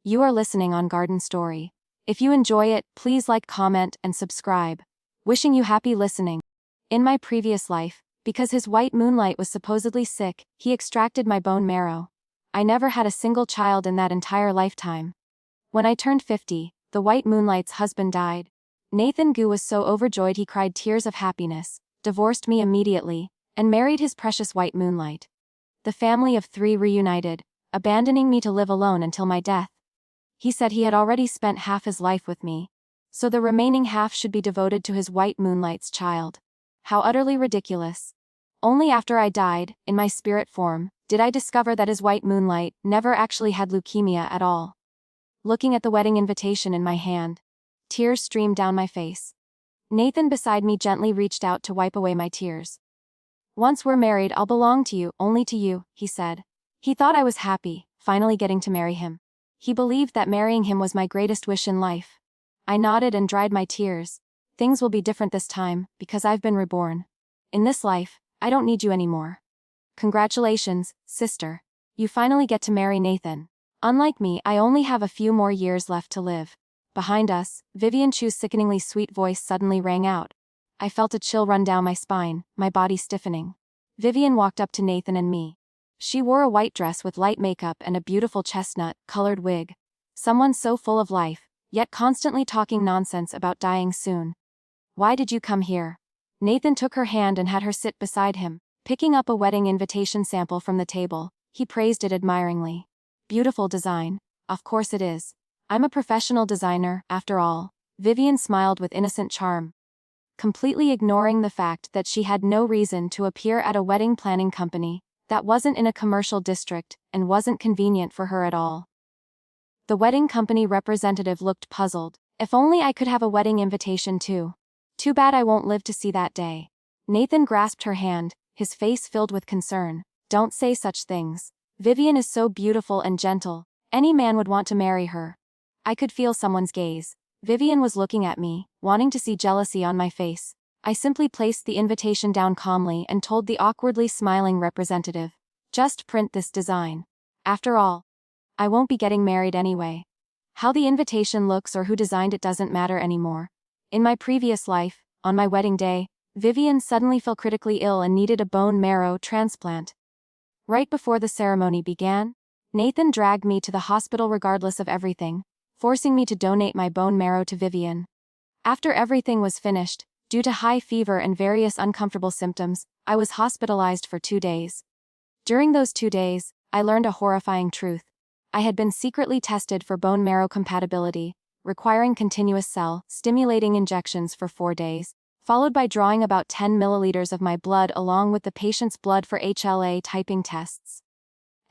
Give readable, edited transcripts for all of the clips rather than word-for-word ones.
You are listening on Garden Story. If you enjoy it, please like, comment, and subscribe. Wishing you happy listening. In my previous life, because his white Moonlight was supposedly sick, he extracted my bone marrow. I never had a single child in that entire lifetime. When I turned 50, the white Moonlight's husband died. Nathan Gu was so overjoyed he cried tears of happiness, divorced me immediately, and married his precious white Moonlight. The family of 3 reunited, abandoning me to live alone until my death. He said he had already spent half his life with me, so the remaining half should be devoted to his white Moonlight's child. How utterly ridiculous. Only after I died, in my spirit form, did I discover that his white Moonlight never actually had leukemia at all. Looking at the wedding invitation in my hand, tears streamed down my face. Nathan beside me gently reached out to wipe away my tears. "Once we're married, I'll belong to you, only to you," he said. He thought I was happy, finally getting to marry him. He believed that marrying him was my greatest wish in life. I nodded and dried my tears. Things will be different this time, because I've been reborn. In this life, I don't need you anymore. Congratulations, sister. You finally get to marry Nathan. Unlike me, I only have a few more years left to live. Behind us, Vivian Chu's sickeningly sweet voice suddenly rang out. I felt a chill run down my spine, my body stiffening. Vivian walked up to Nathan and me. She wore a white dress with light makeup and a beautiful chestnut-colored wig. Someone so full of life, yet constantly talking nonsense about dying soon. "Why did you come here?" Nathan took her hand and had her sit beside him. Picking up a wedding invitation sample from the table, he praised it admiringly. "Beautiful design. Of course it is. I'm a professional designer, after all." Vivian smiled with innocent charm, completely ignoring the fact that she had no reason to appear at a wedding planning company that wasn't in a commercial district and wasn't convenient for her at all. The wedding company representative looked puzzled. "If only I could have a wedding invitation too. Too bad I won't live to see that day." Nathan grasped her hand, his face filled with concern. "Don't say such things. Vivian is so beautiful and gentle. Any man would want to marry her." I could feel someone's gaze. Vivian was looking at me, wanting to see jealousy on my face. I simply placed the invitation down calmly and told the awkwardly smiling representative, "Just print this design. After all, I won't be getting married anyway. How the invitation looks or who designed it doesn't matter anymore." In my previous life, on my wedding day, Vivian suddenly fell critically ill and needed a bone marrow transplant. Right before the ceremony began, Nathan dragged me to the hospital regardless of everything, forcing me to donate my bone marrow to Vivian. After everything was finished, due to high fever and various uncomfortable symptoms, I was hospitalized for 2 days. During those 2 days, I learned a horrifying truth. I had been secretly tested for bone marrow compatibility, requiring continuous cell-stimulating injections for 4 days, followed by drawing about 10 milliliters of my blood along with the patient's blood for HLA typing tests.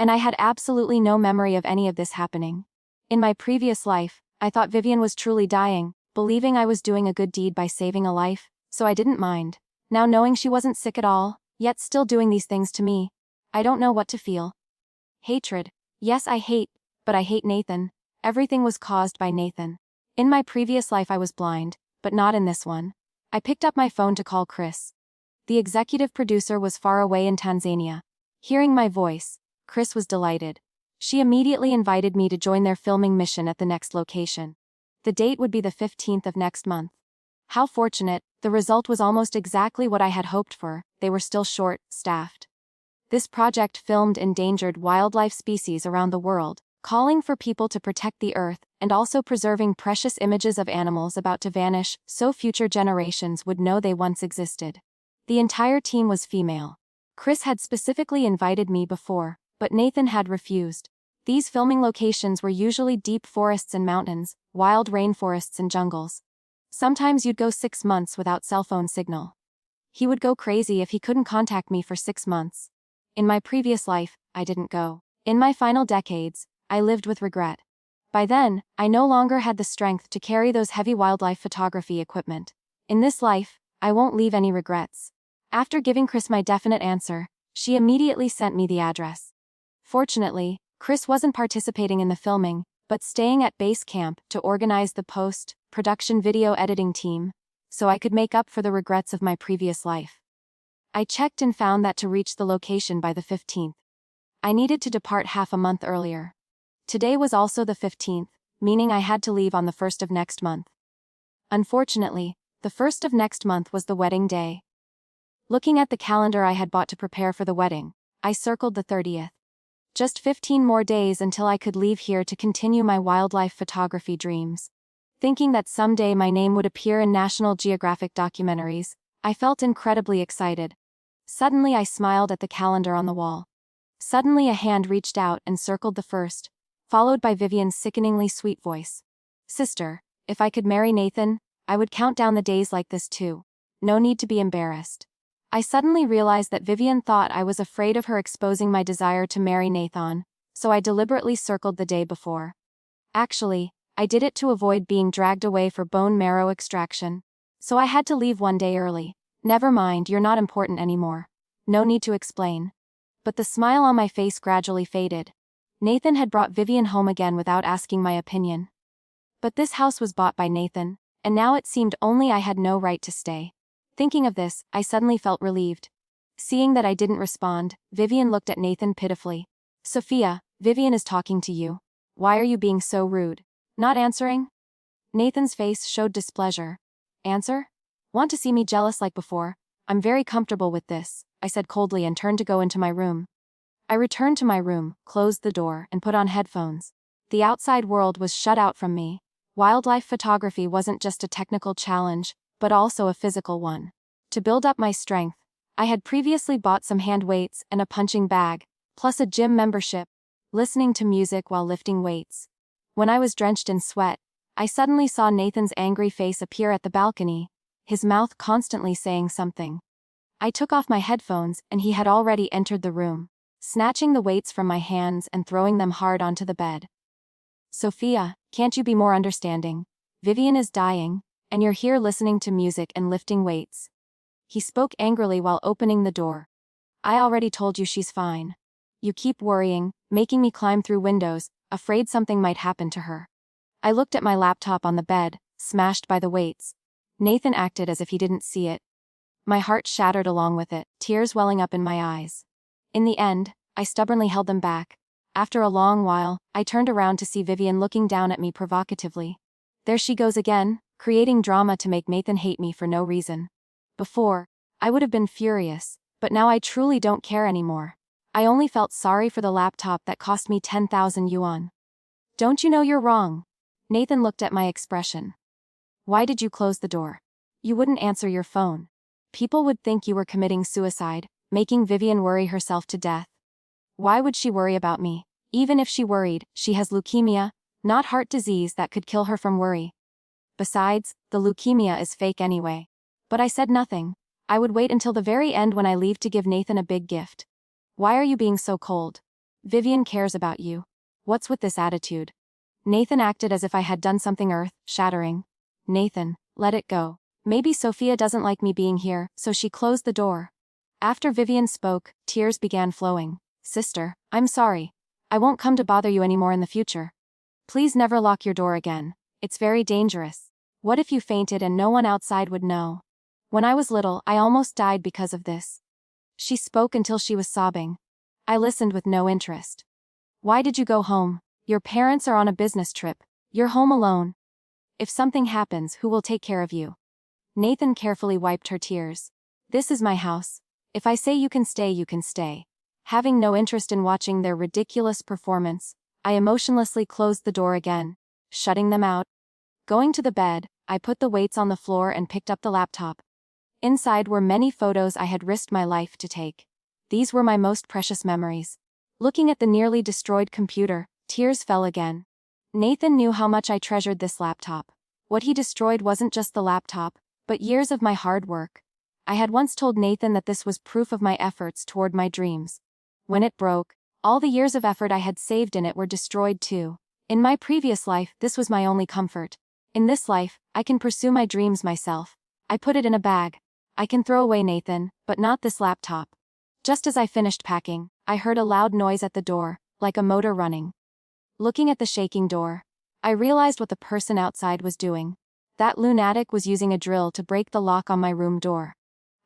And I had absolutely no memory of any of this happening. In my previous life, I thought Vivian was truly dying, believing I was doing a good deed by saving a life, so I didn't mind. Now knowing she wasn't sick at all, yet still doing these things to me, I don't know what to feel. Hatred. Yes, but I hate Nathan. Everything was caused by Nathan. In my previous life I was blind, but not in this one. I picked up my phone to call Chris. The executive producer was far away in Tanzania. Hearing my voice, Chris was delighted. She immediately invited me to join their filming mission at the next location. The date would be the 15th of next month. How fortunate, the result was almost exactly what I had hoped for. They were still short-staffed. This project filmed endangered wildlife species around the world, calling for people to protect the earth, and also preserving precious images of animals about to vanish so future generations would know they once existed. The entire team was female. Chris had specifically invited me before, but Nathan had refused. These filming locations were usually deep forests and mountains, wild rainforests and jungles. Sometimes you'd go 6 months without cell phone signal. He would go crazy if he couldn't contact me for 6 months. In my previous life, I didn't go. In my final decades, I lived with regret. By then, I no longer had the strength to carry those heavy wildlife photography equipment. In this life, I won't leave any regrets. After giving Chris my definite answer, she immediately sent me the address. Fortunately, Chris wasn't participating in the filming, but staying at base camp to organize the post-production video editing team, so I could make up for the regrets of my previous life. I checked and found that to reach the location by the 15th, I needed to depart half a month earlier. Today was also the 15th, meaning I had to leave on the 1st of next month. Unfortunately, the 1st of next month was the wedding day. Looking at the calendar I had bought to prepare for the wedding, I circled the 30th. Just 15 more days until I could leave here to continue my wildlife photography dreams. Thinking that someday my name would appear in National Geographic documentaries, I felt incredibly excited. Suddenly I smiled at the calendar on the wall. Suddenly a hand reached out and circled the 1st, followed by Vivian's sickeningly sweet voice. Sister, if I could marry Nathan, I would count down the days like this too. No need to be embarrassed. I suddenly realized that Vivian thought I was afraid of her exposing my desire to marry Nathan, so I deliberately circled the day before. Actually, I did it to avoid being dragged away for bone marrow extraction. So I had to leave one day early. Never mind, you're not important anymore. No need to explain. But the smile on my face gradually faded. Nathan had brought Vivian home again without asking my opinion. But this house was bought by Nathan, and now it seemed only I had no right to stay. Thinking of this, I suddenly felt relieved. Seeing that I didn't respond, Vivian looked at Nathan pitifully. Sophia, Vivian is talking to you. Why are you being so rude? Not answering? Nathan's face showed displeasure. Answer? Want to see me jealous like before? I'm very comfortable with this, I said coldly and turned to go into my room. I returned to my room, closed the door, and put on headphones. The outside world was shut out from me. Wildlife photography wasn't just a technical challenge, but also a physical one. To build up my strength, I had previously bought some hand weights and a punching bag, plus a gym membership, listening to music while lifting weights. When I was drenched in sweat, I suddenly saw Nathan's angry face appear at the balcony, his mouth constantly saying something. I took off my headphones and he had already entered the room, snatching the weights from my hands and throwing them hard onto the bed. Sophia, can't you be more understanding? Vivian is dying, and you're here listening to music and lifting weights. He spoke angrily while opening the door. I already told you she's fine. You keep worrying, making me climb through windows, afraid something might happen to her. I looked at my laptop on the bed, smashed by the weights. Nathan acted as if he didn't see it. My heart shattered along with it, tears welling up in my eyes. In the end, I stubbornly held them back. After a long while, I turned around to see Vivian looking down at me provocatively. There she goes again, creating drama to make Nathan hate me for no reason. Before, I would have been furious, but now I truly don't care anymore. I only felt sorry for the laptop that cost me 10,000 yuan. Don't you know you're wrong? Nathan looked at my expression. Why did you close the door? You wouldn't answer your phone. People would think you were committing suicide, making Vivian worry herself to death. Why would she worry about me? Even if she worried, she has leukemia, not heart disease that could kill her from worry. Besides, the leukemia is fake anyway. But I said nothing. I would wait until the very end when I leave to give Nathan a big gift. Why are you being so cold? Vivian cares about you. What's with this attitude? Nathan acted as if I had done something earth-shattering. Nathan, let it go. Maybe Sophia doesn't like me being here, so she closed the door. After Vivian spoke, tears began flowing. Sister, I'm sorry. I won't come to bother you anymore in the future. Please never lock your door again. It's very dangerous. What if you fainted and no one outside would know? When I was little, I almost died because of this. She spoke until she was sobbing. I listened with no interest. Why did you go home? Your parents are on a business trip. You're home alone. If something happens, who will take care of you? Nathan carefully wiped her tears. This is my house. If I say you can stay, you can stay. Having no interest in watching their ridiculous performance, I emotionlessly closed the door again, shutting them out. Going to the bed, I put the weights on the floor and picked up the laptop. Inside were many photos I had risked my life to take. These were my most precious memories. Looking at the nearly destroyed computer, tears fell again. Nathan knew how much I treasured this laptop. What he destroyed wasn't just the laptop, but years of my hard work. I had once told Nathan that this was proof of my efforts toward my dreams. When it broke, all the years of effort I had saved in it were destroyed too. In my previous life, this was my only comfort. In this life, I can pursue my dreams myself. I put it in a bag. I can throw away Nathan, but not this laptop. Just as I finished packing, I heard a loud noise at the door, like a motor running. Looking at the shaking door, I realized what the person outside was doing. That lunatic was using a drill to break the lock on my room door.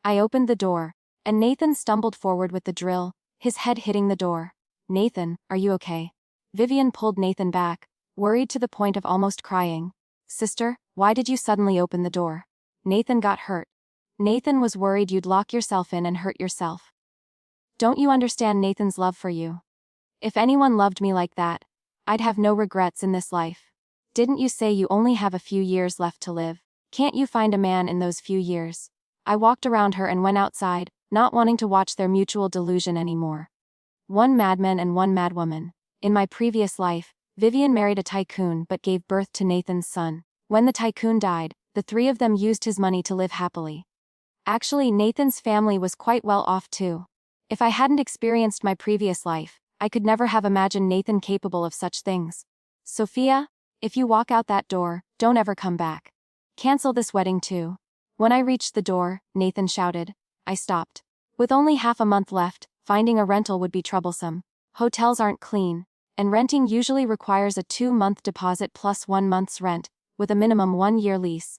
I opened the door, and Nathan stumbled forward with the drill, his head hitting the door. Nathan, are you okay? Vivian pulled Nathan back, worried to the point of almost crying. Sister, why did you suddenly open the door? Nathan got hurt. Nathan was worried you'd lock yourself in and hurt yourself. Don't you understand Nathan's love for you? If anyone loved me like that, I'd have no regrets in this life. Didn't you say you only have a few years left to live? Can't you find a man in those few years? I walked around her and went outside, not wanting to watch their mutual delusion anymore. One madman and one madwoman. In my previous life, Vivian married a tycoon but gave birth to Nathan's son. When the tycoon died, the three of them used his money to live happily. Actually, Nathan's family was quite well off too. If I hadn't experienced my previous life, I could never have imagined Nathan capable of such things. Sophia, if you walk out that door, don't ever come back. Cancel this wedding too. When I reached the door, Nathan shouted. I stopped. With only half a month left, finding a rental would be troublesome. Hotels aren't clean, and renting usually requires a 2-month deposit plus 1 month's rent, with a minimum 1-year lease.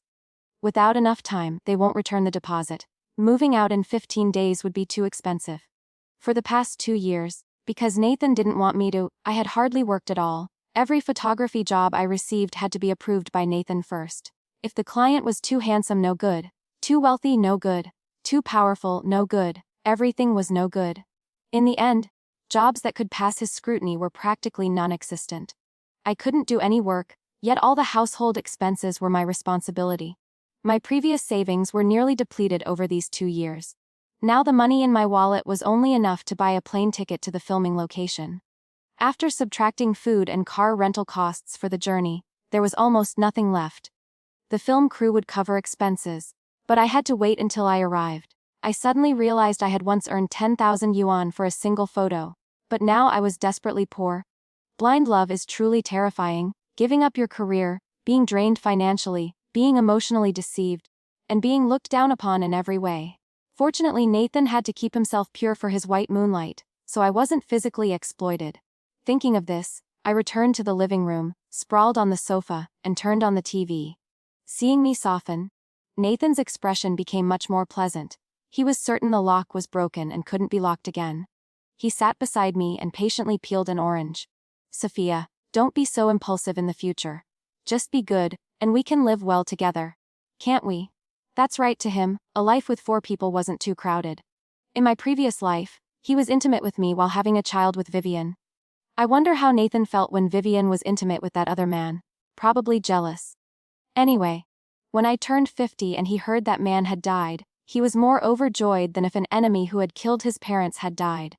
Without enough time, they won't return the deposit. Moving out in 15 days would be too expensive. For the past 2 years, because Nathan didn't want me to, I had hardly worked at all. Every photography job I received had to be approved by Nathan first. If the client was too handsome, no good. Too wealthy, no good. Too powerful, no good. Everything was no good. In the end, jobs that could pass his scrutiny were practically non-existent. I couldn't do any work, yet all the household expenses were my responsibility. My previous savings were nearly depleted over these 2 years. Now the money in my wallet was only enough to buy a plane ticket to the filming location. After subtracting food and car rental costs for the journey, there was almost nothing left. The film crew would cover expenses, but I had to wait until I arrived. I suddenly realized I had once earned 10,000 yuan for a single photo, but now I was desperately poor. Blind love is truly terrifying, giving up your career, being drained financially, being emotionally deceived, and being looked down upon in every way. Fortunately, Nathan had to keep himself pure for his white moonlight, so I wasn't physically exploited. Thinking of this, I returned to the living room, sprawled on the sofa, and turned on the TV. Seeing me soften, Nathan's expression became much more pleasant. He was certain the lock was broken and couldn't be locked again. He sat beside me and patiently peeled an orange. Sophia, don't be so impulsive in the future. Just be good, and we can live well together. Can't we? That's right to him, a life with 4 people wasn't too crowded. In my previous life, he was intimate with me while having a child with Vivian. I wonder how Nathan felt when Vivian was intimate with that other man. Probably jealous. Anyway, when I turned 50 and he heard that man had died, he was more overjoyed than if an enemy who had killed his parents had died.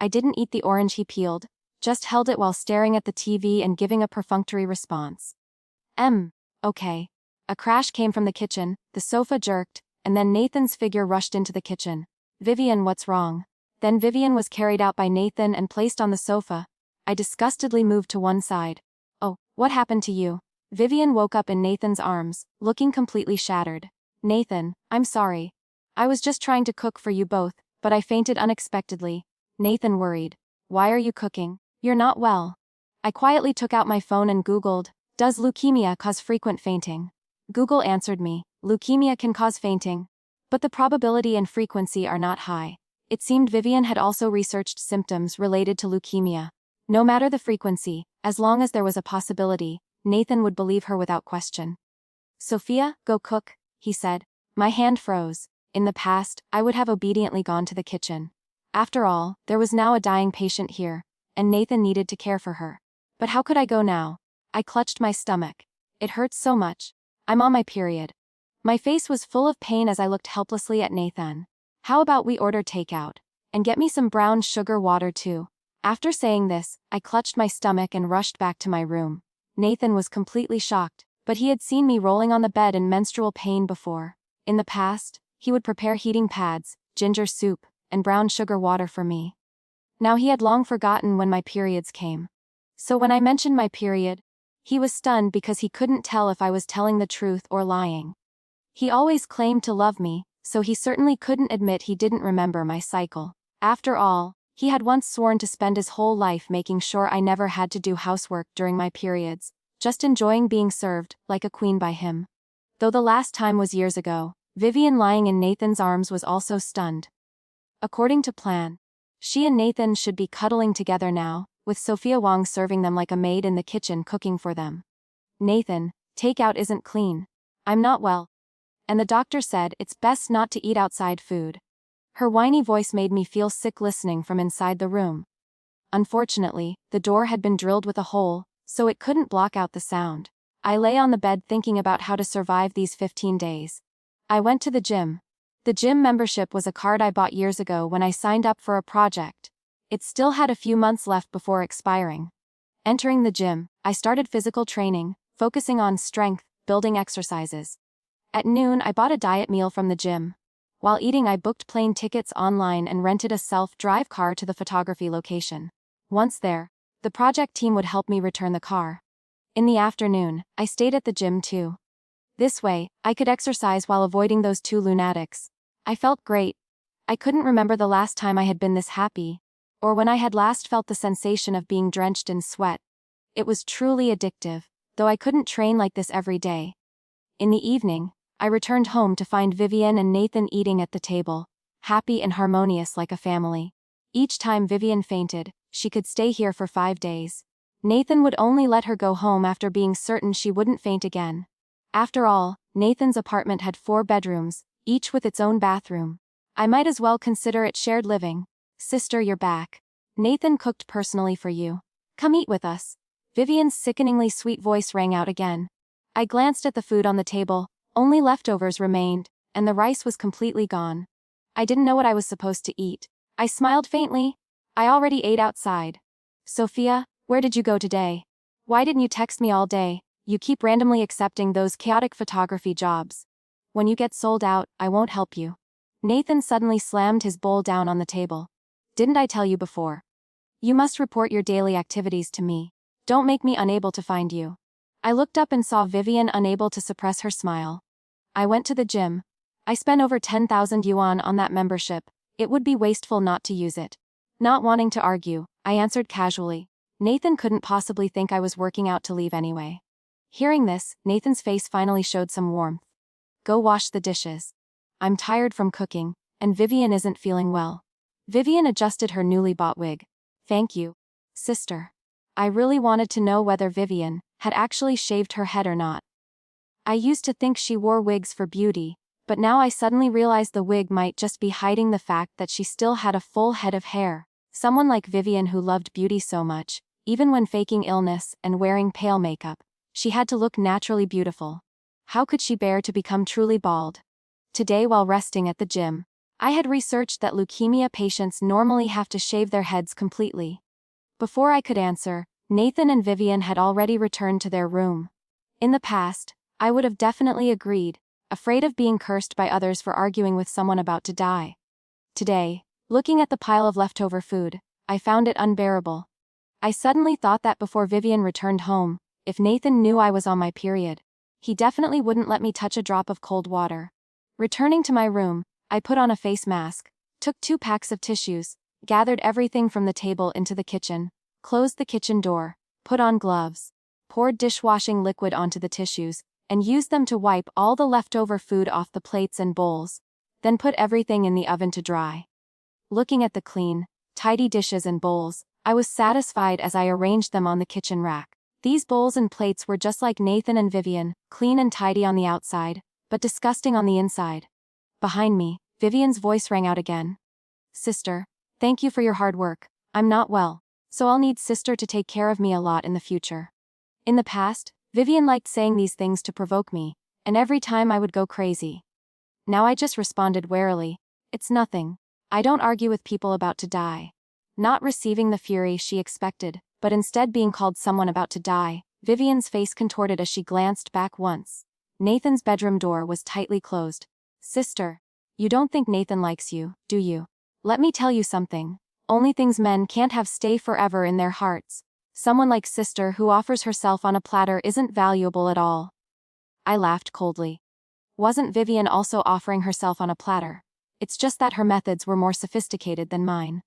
I didn't eat the orange he peeled, just held it while staring at the TV and giving a perfunctory response. Okay. A crash came from the kitchen, the sofa jerked, and then Nathan's figure rushed into the kitchen. Vivian, what's wrong? Then Vivian was carried out by Nathan and placed on the sofa. I disgustedly moved to one side. Oh, what happened to you? Vivian woke up in Nathan's arms, looking completely shattered. Nathan, I'm sorry. I was just trying to cook for you both, but I fainted unexpectedly. Nathan worried. Why are you cooking? You're not well. I quietly took out my phone and Googled, does leukemia cause frequent fainting? Google answered me, leukemia can cause fainting, but the probability and frequency are not high. It seemed Vivian had also researched symptoms related to leukemia. No matter the frequency, as long as there was a possibility, Nathan would believe her without question. Sophia, go cook, he said. My hand froze. In the past, I would have obediently gone to the kitchen. After all, there was now a dying patient here, and Nathan needed to care for her. But how could I go now? I clutched my stomach. It hurts so much. I'm on my period. My face was full of pain as I looked helplessly at Nathan. How about we order takeout? And get me some brown sugar water too. After saying this, I clutched my stomach and rushed back to my room. Nathan was completely shocked, but he had seen me rolling on the bed in menstrual pain before. In the past, he would prepare heating pads, ginger soup, and brown sugar water for me. Now he had long forgotten when my periods came. So when I mentioned my period, he was stunned because he couldn't tell if I was telling the truth or lying. He always claimed to love me, so he certainly couldn't admit he didn't remember my cycle. After all, he had once sworn to spend his whole life making sure I never had to do housework during my periods, just enjoying being served like a queen by him. Though the last time was years ago, Vivian lying in Nathan's arms was also stunned. According to plan, she and Nathan should be cuddling together now, with Sophia Wong serving them like a maid in the kitchen cooking for them. Nathan, takeout isn't clean. I'm not well. And the doctor said it's best not to eat outside food. Her whiny voice made me feel sick listening from inside the room. Unfortunately, the door had been drilled with a hole, so it couldn't block out the sound. I lay on the bed thinking about how to survive these 15 days. I went to the gym. The gym membership was a card I bought years ago when I signed up for a project. It still had a few months left before expiring. Entering the gym, I started physical training, focusing on strength, building exercises. At noon, I bought a diet meal from the gym. While eating, I booked plane tickets online and rented a self-drive car to the photography location. Once there, the project team would help me return the car. In the afternoon, I stayed at the gym too. This way, I could exercise while avoiding those two lunatics. I felt great. I couldn't remember the last time I had been this happy, or when I had last felt the sensation of being drenched in sweat. It was truly addictive, though I couldn't train like this every day. In the evening, I returned home to find Vivian and Nathan eating at the table, happy and harmonious like a family. Each time Vivian fainted, she could stay here for 5 days. Nathan would only let her go home after being certain she wouldn't faint again. After all, Nathan's apartment had 4 bedrooms, each with its own bathroom. I might as well consider it shared living. Sister, you're back. Nathan cooked personally for you. Come eat with us. Vivian's sickeningly sweet voice rang out again. I glanced at the food on the table. Only leftovers remained, and the rice was completely gone. I didn't know what I was supposed to eat. I smiled faintly. I already ate outside. Sophia, where did you go today? Why didn't you text me all day? You keep randomly accepting those chaotic photography jobs. When you get sold out, I won't help you. Nathan suddenly slammed his bowl down on the table. Didn't I tell you before? You must report your daily activities to me. Don't make me unable to find you. I looked up and saw Vivian unable to suppress her smile. I went to the gym. I spent over 10,000 yuan on that membership. It would be wasteful not to use it. Not wanting to argue, I answered casually. Nathan couldn't possibly think I was working out to leave anyway. Hearing this, Nathan's face finally showed some warmth. Go wash the dishes. I'm tired from cooking, and Vivian isn't feeling well. Vivian adjusted her newly bought wig. Thank you, sister. I really wanted to know whether Vivian had actually shaved her head or not. I used to think she wore wigs for beauty, but now I suddenly realized the wig might just be hiding the fact that she still had a full head of hair. Someone like Vivian who loved beauty so much, even when faking illness and wearing pale makeup, she had to look naturally beautiful. How could she bear to become truly bald? Today, while resting at the gym, I had researched that leukemia patients normally have to shave their heads completely. Before I could answer, Nathan and Vivian had already returned to their room. In the past, I would have definitely agreed, afraid of being cursed by others for arguing with someone about to die. Today, looking at the pile of leftover food, I found it unbearable. I suddenly thought that before Vivian returned home, if Nathan knew I was on my period, he definitely wouldn't let me touch a drop of cold water. Returning to my room, I put on a face mask, took 2 packs of tissues, gathered everything from the table into the kitchen, closed the kitchen door, put on gloves, poured dishwashing liquid onto the tissues, and used them to wipe all the leftover food off the plates and bowls, then put everything in the oven to dry. Looking at the clean, tidy dishes and bowls, I was satisfied as I arranged them on the kitchen rack. These bowls and plates were just like Nathan and Vivian, clean and tidy on the outside, but disgusting on the inside. Behind me, Vivian's voice rang out again. Sister, thank you for your hard work. I'm not well, so I'll need sister to take care of me a lot in the future. In the past, Vivian liked saying these things to provoke me, and every time I would go crazy. Now I just responded warily. It's nothing. I don't argue with people about to die. Not receiving the fury she expected, but instead being called someone about to die, Vivian's face contorted as she glanced back once. Nathan's bedroom door was tightly closed. Sister, you don't think Nathan likes you, do you? Let me tell you something. Only things men can't have stay forever in their hearts. Someone like sister who offers herself on a platter isn't valuable at all. I laughed coldly. Wasn't Vivian also offering herself on a platter? It's just that her methods were more sophisticated than mine.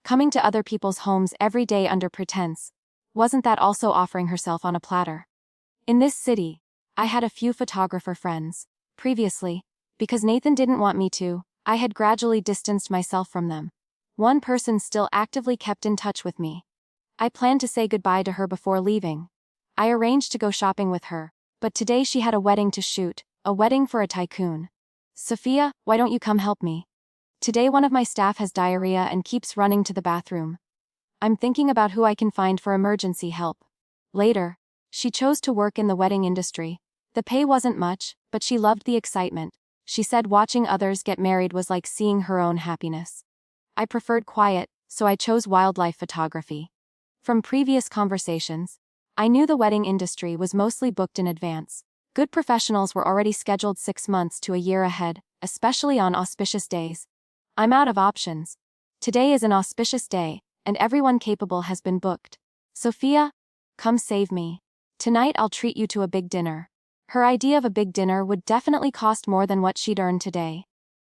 Coming to other people's homes every day under pretense, wasn't that also offering herself on a platter? In this city, I had a few photographer friends. Previously, because Nathan didn't want me to, I had gradually distanced myself from them. One person still actively kept in touch with me. I planned to say goodbye to her before leaving. I arranged to go shopping with her, but today she had a wedding to shoot, a wedding for a tycoon. Sophia, why don't you come help me? Today one of my staff has diarrhea and keeps running to the bathroom. I'm thinking about who I can find for emergency help. Later, she chose to work in the wedding industry. The pay wasn't much, but she loved the excitement. She said watching others get married was like seeing her own happiness. I preferred quiet, so I chose wildlife photography. From previous conversations, I knew the wedding industry was mostly booked in advance. Good professionals were already scheduled 6 months to a year ahead, especially on auspicious days. I'm out of options. Today is an auspicious day, and everyone capable has been booked. Sophia, come save me. Tonight I'll treat you to a big dinner. Her idea of a big dinner would definitely cost more than what she'd earned today.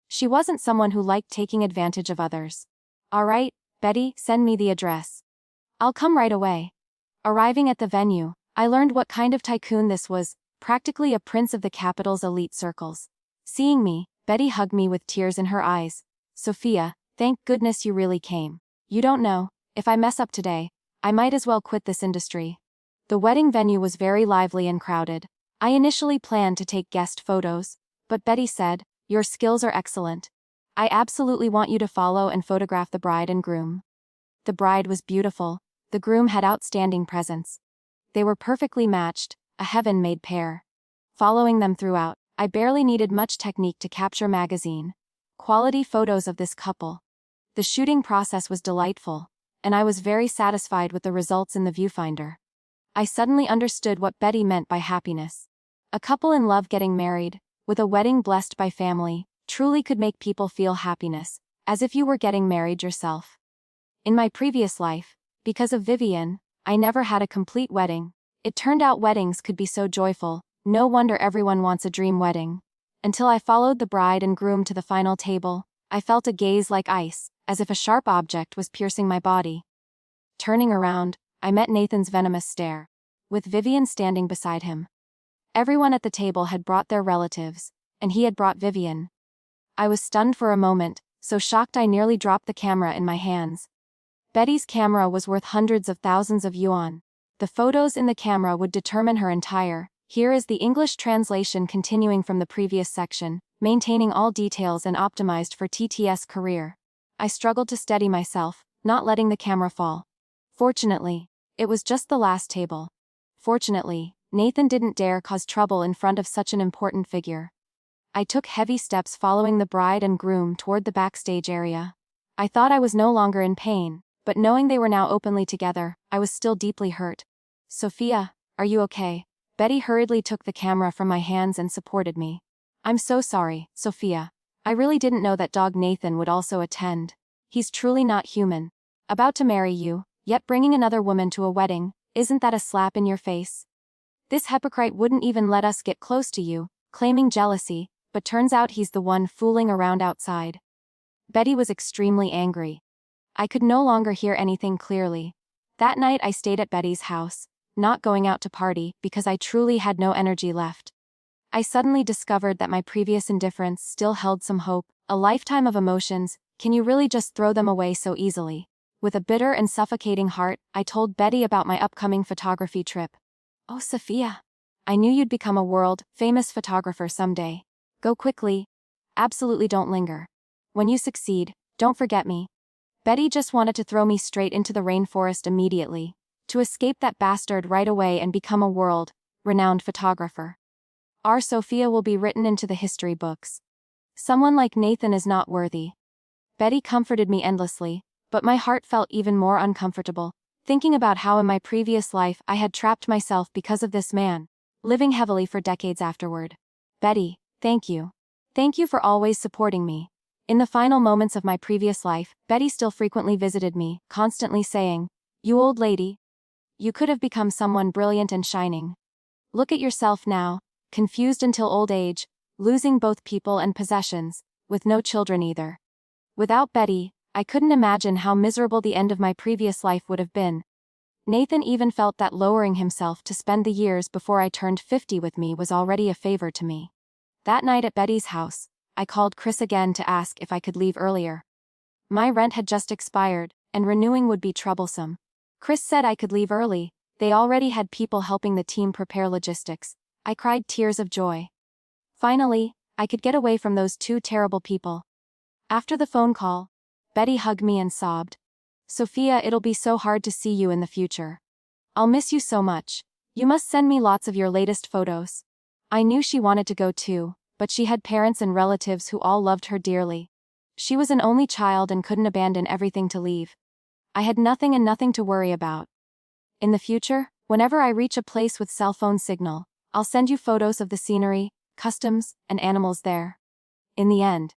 She wasn't someone who liked taking advantage of others. All right, Betty, send me the address. I'll come right away. Arriving at the venue, I learned what kind of tycoon this was, practically a prince of the capital's elite circles. Seeing me, Betty hugged me with tears in her eyes. Sophia, thank goodness you really came. You don't know, if I mess up today, I might as well quit this industry. The wedding venue was very lively and crowded. I initially planned to take guest photos, but Betty said, your skills are excellent. I absolutely want you to follow and photograph the bride and groom. The bride was beautiful, the groom had outstanding presence. They were perfectly matched, a heaven-made pair. Following them throughout, I barely needed much technique to capture magazine quality photos of this couple. The shooting process was delightful, and I was very satisfied with the results in the viewfinder. I suddenly understood what Betty meant by happiness. A couple in love getting married, with a wedding blessed by family, truly could make people feel happiness, as if you were getting married yourself. In my previous life, because of Vivian, I never had a complete wedding. It turned out weddings could be so joyful, no wonder everyone wants a dream wedding. Until I followed the bride and groom to the final table, I felt a gaze like ice, as if a sharp object was piercing my body. Turning around, I met Nathan's venomous stare, with Vivian standing beside him. Everyone at the table had brought their relatives, and he had brought Vivian. I was stunned for a moment, so shocked I nearly dropped the camera in my hands. Betty's camera was worth hundreds of thousands of yuan. The photos in the camera would determine her entire. Here is the English translation continuing from the previous section, maintaining all details and optimized for TTS career. I struggled to steady myself, not letting the camera fall. Fortunately, it was just the last table. Fortunately, Nathan didn't dare cause trouble in front of such an important figure. I took heavy steps following the bride and groom toward the backstage area. I thought I was no longer in pain, but knowing they were now openly together, I was still deeply hurt. Sophia, are you okay? Betty hurriedly took the camera from my hands and supported me. I'm so sorry, Sophia. I really didn't know that dog Nathan would also attend. He's truly not human. About to marry you, yet bringing another woman to a wedding, isn't that a slap in your face? This hypocrite wouldn't even let us get close to you, claiming jealousy, but turns out he's the one fooling around outside. Betty was extremely angry. I could no longer hear anything clearly. That night I stayed at Betty's house, not going out to party because I truly had no energy left. I suddenly discovered that my previous indifference still held some hope. A lifetime of emotions, can you really just throw them away so easily? With a bitter and suffocating heart, I told Betty about my upcoming photography trip. Oh Sophia, I knew you'd become a world-famous photographer someday. Go quickly. Absolutely don't linger. When you succeed, don't forget me. Betty just wanted to throw me straight into the rainforest immediately, to escape that bastard right away and become a world-renowned photographer. Our Sophia will be written into the history books. Someone like Nathan is not worthy. Betty comforted me endlessly, but my heart felt even more uncomfortable, thinking about how in my previous life I had trapped myself because of this man, living heavily for decades afterward. Betty, thank you. Thank you for always supporting me. In the final moments of my previous life, Betty still frequently visited me, constantly saying, "You old lady. You could have become someone brilliant and shining. Look at yourself now, confused until old age, losing both people and possessions, with no children either." Without Betty, I couldn't imagine how miserable the end of my previous life would have been. Nathan even felt that lowering himself to spend the years before I turned 50 with me was already a favor to me. That night at Betty's house, I called Chris again to ask if I could leave earlier. My rent had just expired, and renewing would be troublesome. Chris said I could leave early. They already had people helping the team prepare logistics. I cried tears of joy. Finally, I could get away from those two terrible people. After the phone call, Betty hugged me and sobbed. Sophia, it'll be so hard to see you in the future. I'll miss you so much. You must send me lots of your latest photos. I knew she wanted to go too, but she had parents and relatives who all loved her dearly. She was an only child and couldn't abandon everything to leave. I had nothing and nothing to worry about. In the future, whenever I reach a place with cell phone signal, I'll send you photos of the scenery, customs, and animals there. In the end,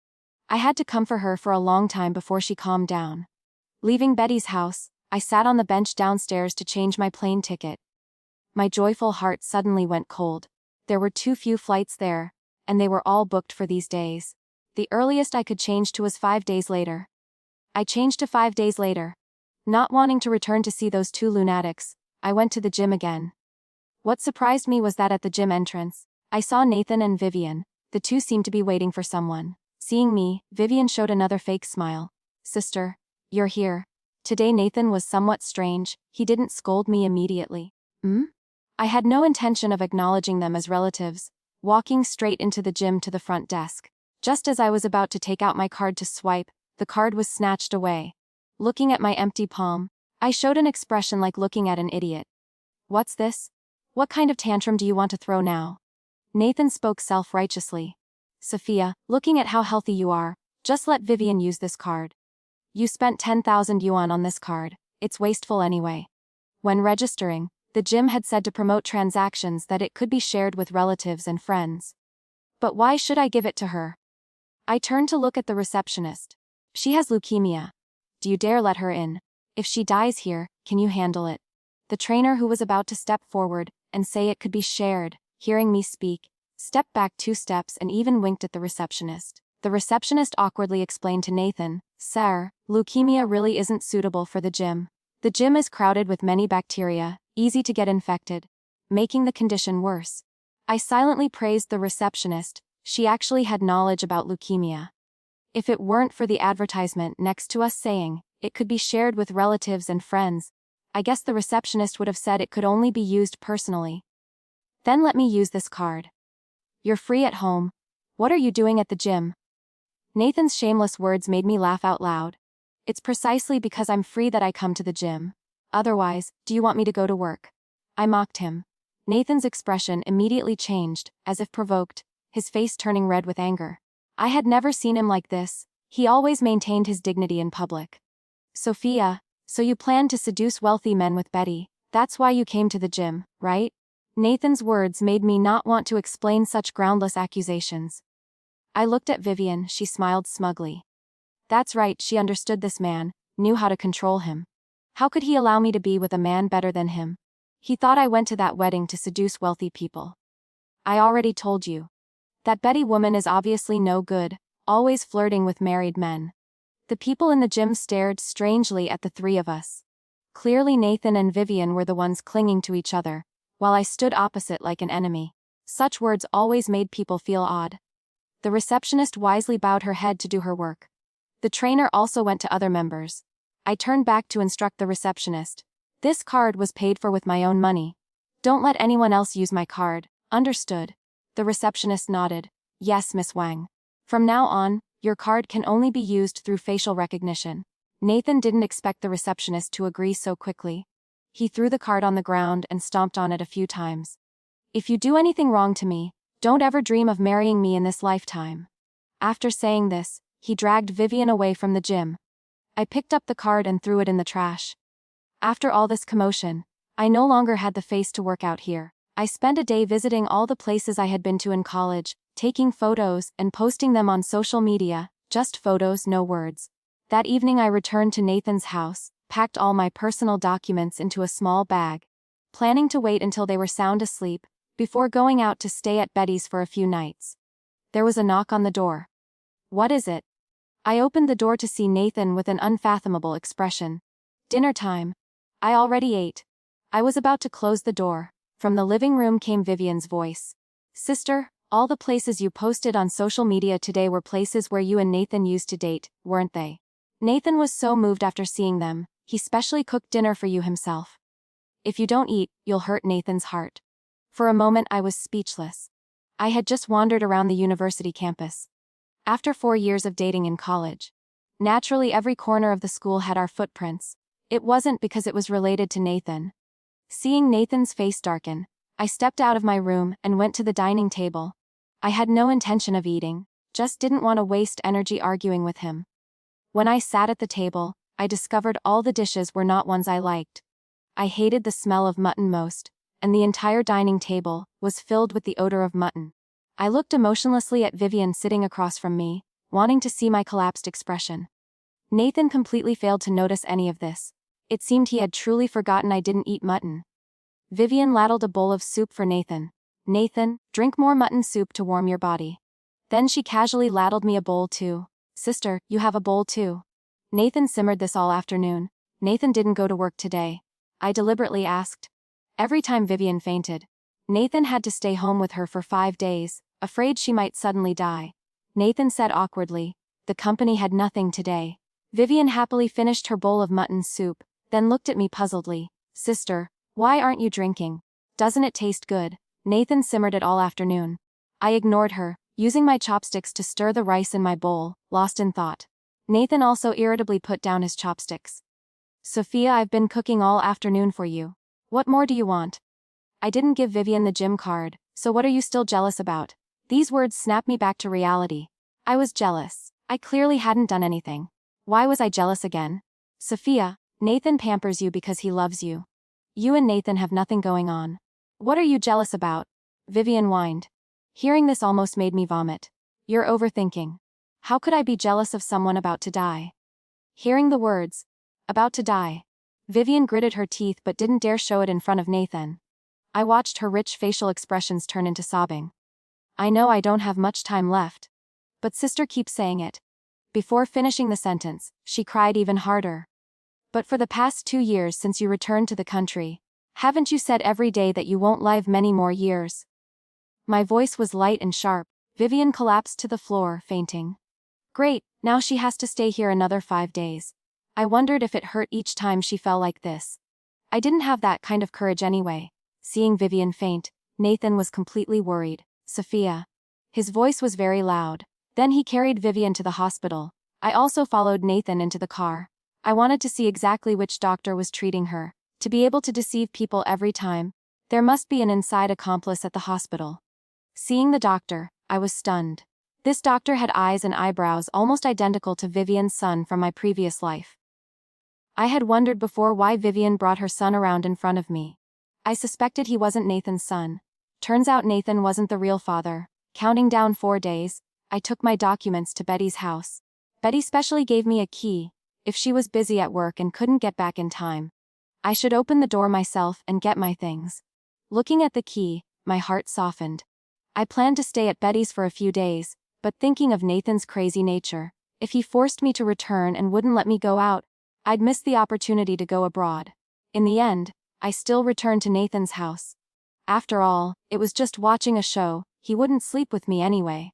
I had to comfort her for a long time before she calmed down. Leaving Betty's house, I sat on the bench downstairs to change my plane ticket. My joyful heart suddenly went cold. There were too few flights there, and they were all booked for these days. The earliest I could change to was 5 days later. I changed to 5 days later. Not wanting to return to see those two lunatics, I went to the gym again. What surprised me was that at the gym entrance, I saw Nathan and Vivian. The two seemed to be waiting for someone. Seeing me, Vivian showed another fake smile. Sister, you're here. Today Nathan was somewhat strange. He didn't scold me immediately. I had no intention of acknowledging them as relatives, walking straight into the gym to the front desk. Just as I was about to take out my card to swipe, the card was snatched away. Looking at my empty palm, I showed an expression like looking at an idiot. What's this? What kind of tantrum do you want to throw now? Nathan spoke self-righteously. Sophia, looking at how healthy you are, just let Vivian use this card. You spent 10,000 yuan on this card. It's wasteful anyway. When registering, the gym had said to promote transactions that it could be shared with relatives and friends. But why should I give it to her? I turned to look at the receptionist. She has leukemia. Do you dare let her in? If she dies here, can you handle it? The trainer, who was about to step forward and say it could be shared, hearing me speak, stepped back 2 steps and even winked at the receptionist. The receptionist awkwardly explained to Nathan, Sir, leukemia really isn't suitable for the gym. The gym is crowded with many bacteria, easy to get infected, making the condition worse. I silently praised the receptionist. She actually had knowledge about leukemia. If it weren't for the advertisement next to us saying it could be shared with relatives and friends, I guess the receptionist would have said it could only be used personally. Then let me use this card. You're free at home. What are you doing at the gym? Nathan's shameless words made me laugh out loud. It's precisely because I'm free that I come to the gym. Otherwise, do you want me to go to work? I mocked him. Nathan's expression immediately changed, as if provoked, his face turning red with anger. I had never seen him like this. He always maintained his dignity in public. Sophia, so you planned to seduce wealthy men with Betty. That's why you came to the gym, right? Nathan's words made me not want to explain such groundless accusations. I looked at Vivian. She smiled smugly. That's right, she understood this man, knew how to control him. How could he allow me to be with a man better than him? He thought I went to that wedding to seduce wealthy people. I already told you. That Betty woman is obviously no good, always flirting with married men. The people in the gym stared strangely at the 3 of us. Clearly Nathan and Vivian were the ones clinging to each other, while I stood opposite like an enemy. Such words always made people feel odd. The receptionist wisely bowed her head to do her work. The trainer also went to other members. I turned back to instruct the receptionist. This card was paid for with my own money. Don't let anyone else use my card, understood? The receptionist nodded. Yes, Miss Wang. From now on, your card can only be used through facial recognition. Nathan didn't expect the receptionist to agree so quickly. He threw the card on the ground and stomped on it a few times. If you do anything wrong to me, don't ever dream of marrying me in this lifetime. After saying this, he dragged Vivian away from the gym. I picked up the card and threw it in the trash. After all this commotion, I no longer had the face to work out here. I spent a day visiting all the places I had been to in college, taking photos and posting them on social media, just photos, no words. That evening I returned to Nathan's house, packed all my personal documents into a small bag, planning to wait until they were sound asleep, before going out to stay at Betty's for a few nights. There was a knock on the door. What is it? I opened the door to see Nathan with an unfathomable expression. Dinner time. I already ate. I was about to close the door. From the living room came Vivian's voice. Sister, all the places you posted on social media today were places where you and Nathan used to date, weren't they? Nathan was so moved after seeing them, He specially cooked dinner for you himself. If you don't eat, you'll hurt Nathan's heart. For a moment I was speechless. I had just wandered around the university campus. After 4 years of dating in college. Naturally every corner of the school had our footprints. It wasn't because it was related to Nathan. Seeing Nathan's face darken, I stepped out of my room and went to the dining table. I had no intention of eating, just didn't want to waste energy arguing with him. When I sat at the table, I discovered all the dishes were not ones I liked. I hated the smell of mutton most, and the entire dining table was filled with the odor of mutton. I looked emotionlessly at Vivian sitting across from me, wanting to see my collapsed expression. Nathan completely failed to notice any of this. It seemed he had truly forgotten I didn't eat mutton. Vivian ladled a bowl of soup for Nathan. Nathan, drink more mutton soup to warm your body. Then she casually ladled me a bowl too. Sister, you have a bowl too. Nathan simmered this all afternoon. Nathan didn't go to work today. I deliberately asked. Every time Vivian fainted, Nathan had to stay home with her for 5 days, afraid she might suddenly die. Nathan said awkwardly, the company had nothing today. Vivian happily finished her bowl of mutton soup, then looked at me puzzledly. Sister, why aren't you drinking? Doesn't it taste good? Nathan simmered it all afternoon. I ignored her, using my chopsticks to stir the rice in my bowl, lost in thought. Nathan also irritably put down his chopsticks. Sophia, I've been cooking all afternoon for you. What more do you want? I didn't give Vivian the gym card, so what are you still jealous about? These words snapped me back to reality. I was jealous. I clearly hadn't done anything. Why was I jealous again? Sophia, Nathan pampers you because he loves you. You and Nathan have nothing going on. What are you jealous about? Vivian whined. Hearing this almost made me vomit. You're overthinking. How could I be jealous of someone about to die? Hearing the words, about to die, Vivian gritted her teeth but didn't dare show it in front of Nathan. I watched her rich facial expressions turn into sobbing. I know I don't have much time left. But sister keeps saying it. Before finishing the sentence, she cried even harder. But for the past 2 years since you returned to the country, haven't you said every day that you won't live many more years? My voice was light and sharp. Vivian collapsed to the floor, fainting. Great, now she has to stay here another 5 days. I wondered if it hurt each time she fell like this. I didn't have that kind of courage anyway. Seeing Vivian faint, Nathan was completely worried. Sophia. His voice was very loud. Then he carried Vivian to the hospital. I also followed Nathan into the car. I wanted to see exactly which doctor was treating her. To be able to deceive people every time, there must be an inside accomplice at the hospital. Seeing the doctor, I was stunned. This doctor had eyes and eyebrows almost identical to Vivian's son from my previous life. I had wondered before why Vivian brought her son around in front of me. I suspected he wasn't Nathan's son. Turns out Nathan wasn't the real father. Counting down 4 days, I took my documents to Betty's house. Betty specially gave me a key, if she was busy at work and couldn't get back in time. I should open the door myself and get my things. Looking at the key, my heart softened. I planned to stay at Betty's for a few days, but thinking of Nathan's crazy nature, if he forced me to return and wouldn't let me go out, I'd miss the opportunity to go abroad. In the end, I still returned to Nathan's house. After all, it was just watching a show, he wouldn't sleep with me anyway.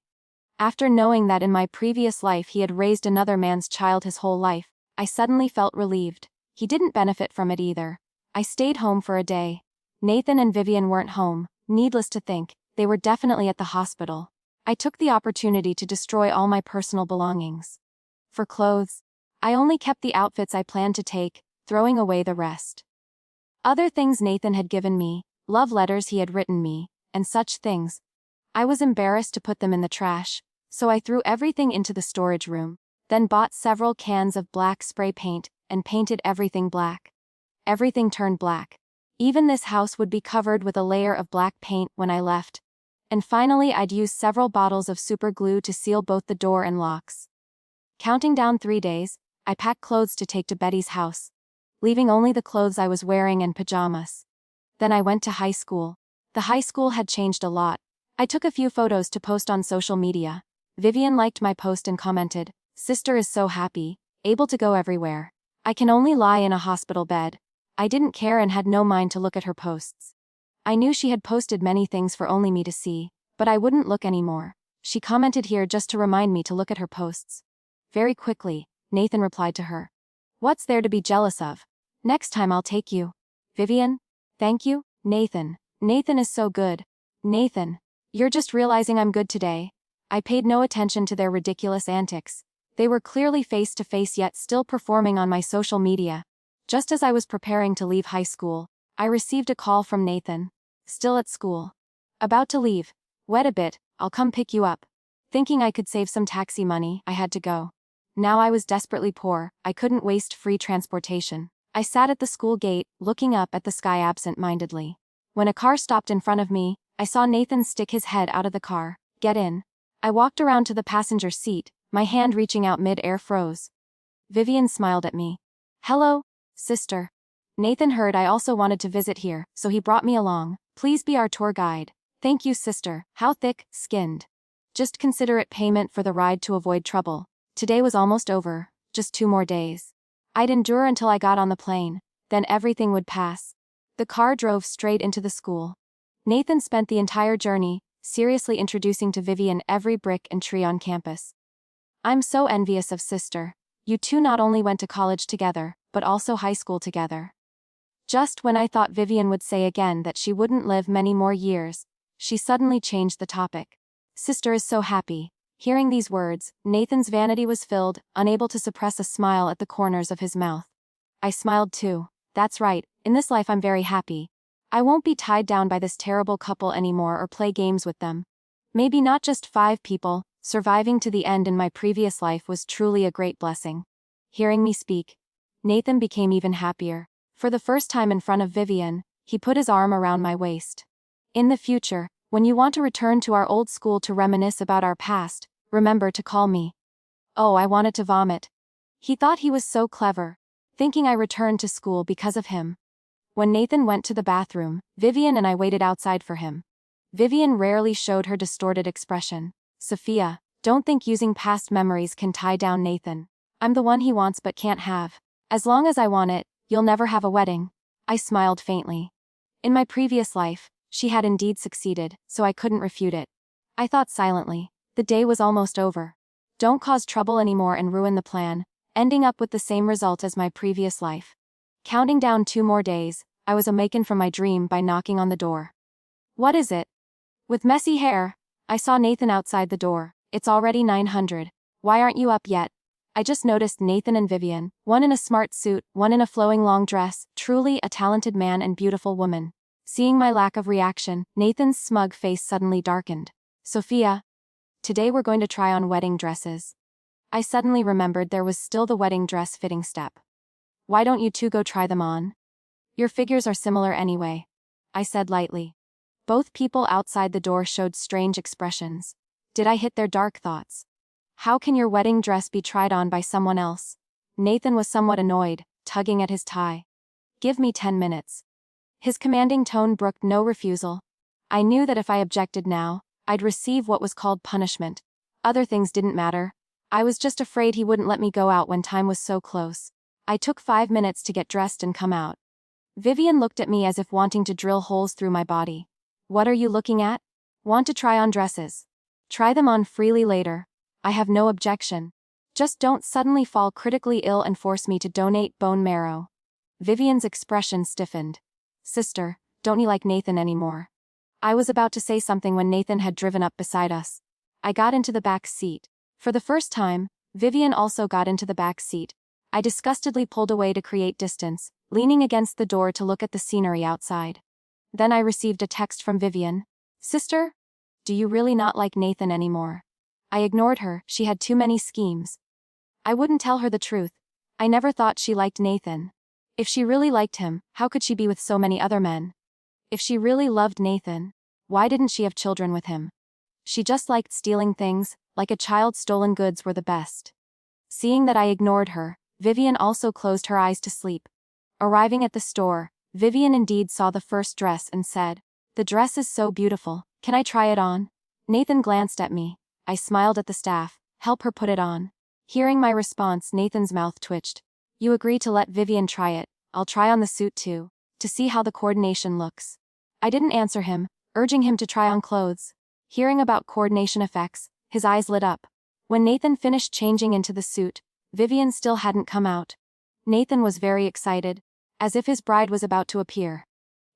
After knowing that in my previous life he had raised another man's child his whole life, I suddenly felt relieved. He didn't benefit from it either. I stayed home for a day. Nathan and Vivian weren't home. Needless to think, they were definitely at the hospital. I took the opportunity to destroy all my personal belongings. For clothes, I only kept the outfits I planned to take, throwing away the rest. Other things Nathan had given me, love letters he had written me, and such things. I was embarrassed to put them in the trash, so I threw everything into the storage room, then bought several cans of black spray paint, and painted everything black. Everything turned black. Even this house would be covered with a layer of black paint when I left. And finally I'd use several bottles of super glue to seal both the door and locks. Counting down 3 days, I packed clothes to take to Betty's house, leaving only the clothes I was wearing and pajamas. Then I went to high school. The high school had changed a lot. I took a few photos to post on social media. Vivian liked my post and commented, "Sister is so happy, able to go everywhere. I can only lie in a hospital bed." I didn't care and had no mind to look at her posts. I knew she had posted many things for only me to see, but I wouldn't look anymore. She commented here just to remind me to look at her posts. Very quickly, Nathan replied to her. What's there to be jealous of? Next time I'll take you. Vivian? Thank you, Nathan. Nathan is so good. Nathan. You're just realizing I'm good today. I paid no attention to their ridiculous antics. They were clearly face to face yet still performing on my social media. Just as I was preparing to leave high school, I received a call from Nathan. Still at school. About to leave. Wait a bit, I'll come pick you up. Thinking I could save some taxi money, I had to go. Now I was desperately poor, I couldn't waste free transportation. I sat at the school gate, looking up at the sky absent-mindedly. When a car stopped in front of me, I saw Nathan stick his head out of the car. Get in. I walked around to the passenger seat, my hand reaching out mid-air froze. Vivian smiled at me. Hello, sister. Nathan heard I also wanted to visit here, so he brought me along. Please be our tour guide. Thank you, sister. How thick-skinned. Just considerate payment for the ride to avoid trouble. Today was almost over, just 2 more days. I'd endure until I got on the plane, then everything would pass. The car drove straight into the school. Nathan spent the entire journey, seriously introducing to Vivian every brick and tree on campus. I'm so envious of sister. You two not only went to college together, but also high school together. Just when I thought Vivian would say again that she wouldn't live many more years, she suddenly changed the topic. Sister is so happy. Hearing these words, Nathan's vanity was filled, unable to suppress a smile at the corners of his mouth. I smiled too. That's right, in this life I'm very happy. I won't be tied down by this terrible couple anymore or play games with them. Maybe not just 5 people, surviving to the end in my previous life was truly a great blessing. Hearing me speak, Nathan became even happier. For the first time in front of Vivian, he put his arm around my waist. In the future, when you want to return to our old school to reminisce about our past, remember to call me. Oh, I wanted to vomit. He thought he was so clever, thinking I returned to school because of him. When Nathan went to the bathroom, Vivian and I waited outside for him. Vivian rarely showed her distorted expression. Sophia, don't think using past memories can tie down Nathan. I'm the one he wants but can't have. As long as I want it, you'll never have a wedding. I smiled faintly. In my previous life, she had indeed succeeded, so I couldn't refute it. I thought silently. The day was almost over. Don't cause trouble anymore and ruin the plan, ending up with the same result as my previous life. Counting down 2 more days, I was awakened from my dream by knocking on the door. What is it? With messy hair, I saw Nathan outside the door. It's already 900. Why aren't you up yet? I just noticed Nathan and Vivian, one in a smart suit, one in a flowing long dress, truly a talented man and beautiful woman. Seeing my lack of reaction, Nathan's smug face suddenly darkened. Sophia, today we're going to try on wedding dresses. I suddenly remembered there was still the wedding dress fitting step. Why don't you two go try them on? Your figures are similar anyway, I said lightly. Both people outside the door showed strange expressions. Did I hit their dark thoughts? How can your wedding dress be tried on by someone else? Nathan was somewhat annoyed, tugging at his tie. Give me 10 minutes. His commanding tone brooked no refusal. I knew that if I objected now, I'd receive what was called punishment. Other things didn't matter. I was just afraid he wouldn't let me go out when time was so close. I took 5 minutes to get dressed and come out. Vivian looked at me as if wanting to drill holes through my body. What are you looking at? Want to try on dresses? Try them on freely later. I have no objection. Just don't suddenly fall critically ill and force me to donate bone marrow. Vivian's expression stiffened. Sister, don't you like Nathan anymore? I was about to say something when Nathan had driven up beside us. I got into the back seat. For the first time, Vivian also got into the back seat. I disgustedly pulled away to create distance, leaning against the door to look at the scenery outside. Then I received a text from Vivian. Sister? Do you really not like Nathan anymore? I ignored her, she had too many schemes. I wouldn't tell her the truth. I never thought she liked Nathan. If she really liked him, how could she be with so many other men? If she really loved Nathan, why didn't she have children with him? She just liked stealing things, like a child. Stolen goods were the best. Seeing that I ignored her, Vivian also closed her eyes to sleep. Arriving at the store, Vivian indeed saw the first dress and said, "The dress is so beautiful, can I try it on?" Nathan glanced at me. I smiled at the staff. Help her put it on. Hearing my response, Nathan's mouth twitched. You agree to let Vivian try it, I'll try on the suit too, to see how the coordination looks. I didn't answer him, urging him to try on clothes. Hearing about coordination effects, his eyes lit up. When Nathan finished changing into the suit, Vivian still hadn't come out. Nathan was very excited, as if his bride was about to appear.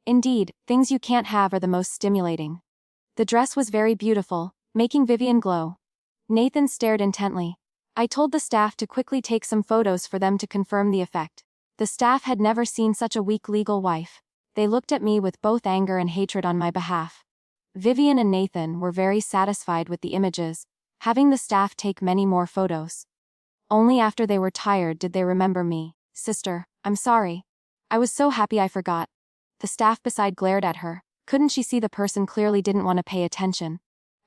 Indeed, things you can't have are the most stimulating. The dress was very beautiful, making Vivian glow. Nathan stared intently. I told the staff to quickly take some photos for them to confirm the effect. The staff had never seen such a weak legal wife. They looked at me with both anger and hatred on my behalf. Vivian and Nathan were very satisfied with the images, having the staff take many more photos. Only after they were tired did they remember me. Sister, I'm sorry. I was so happy I forgot. The staff beside glared at her. Couldn't she see the person clearly didn't want to pay attention?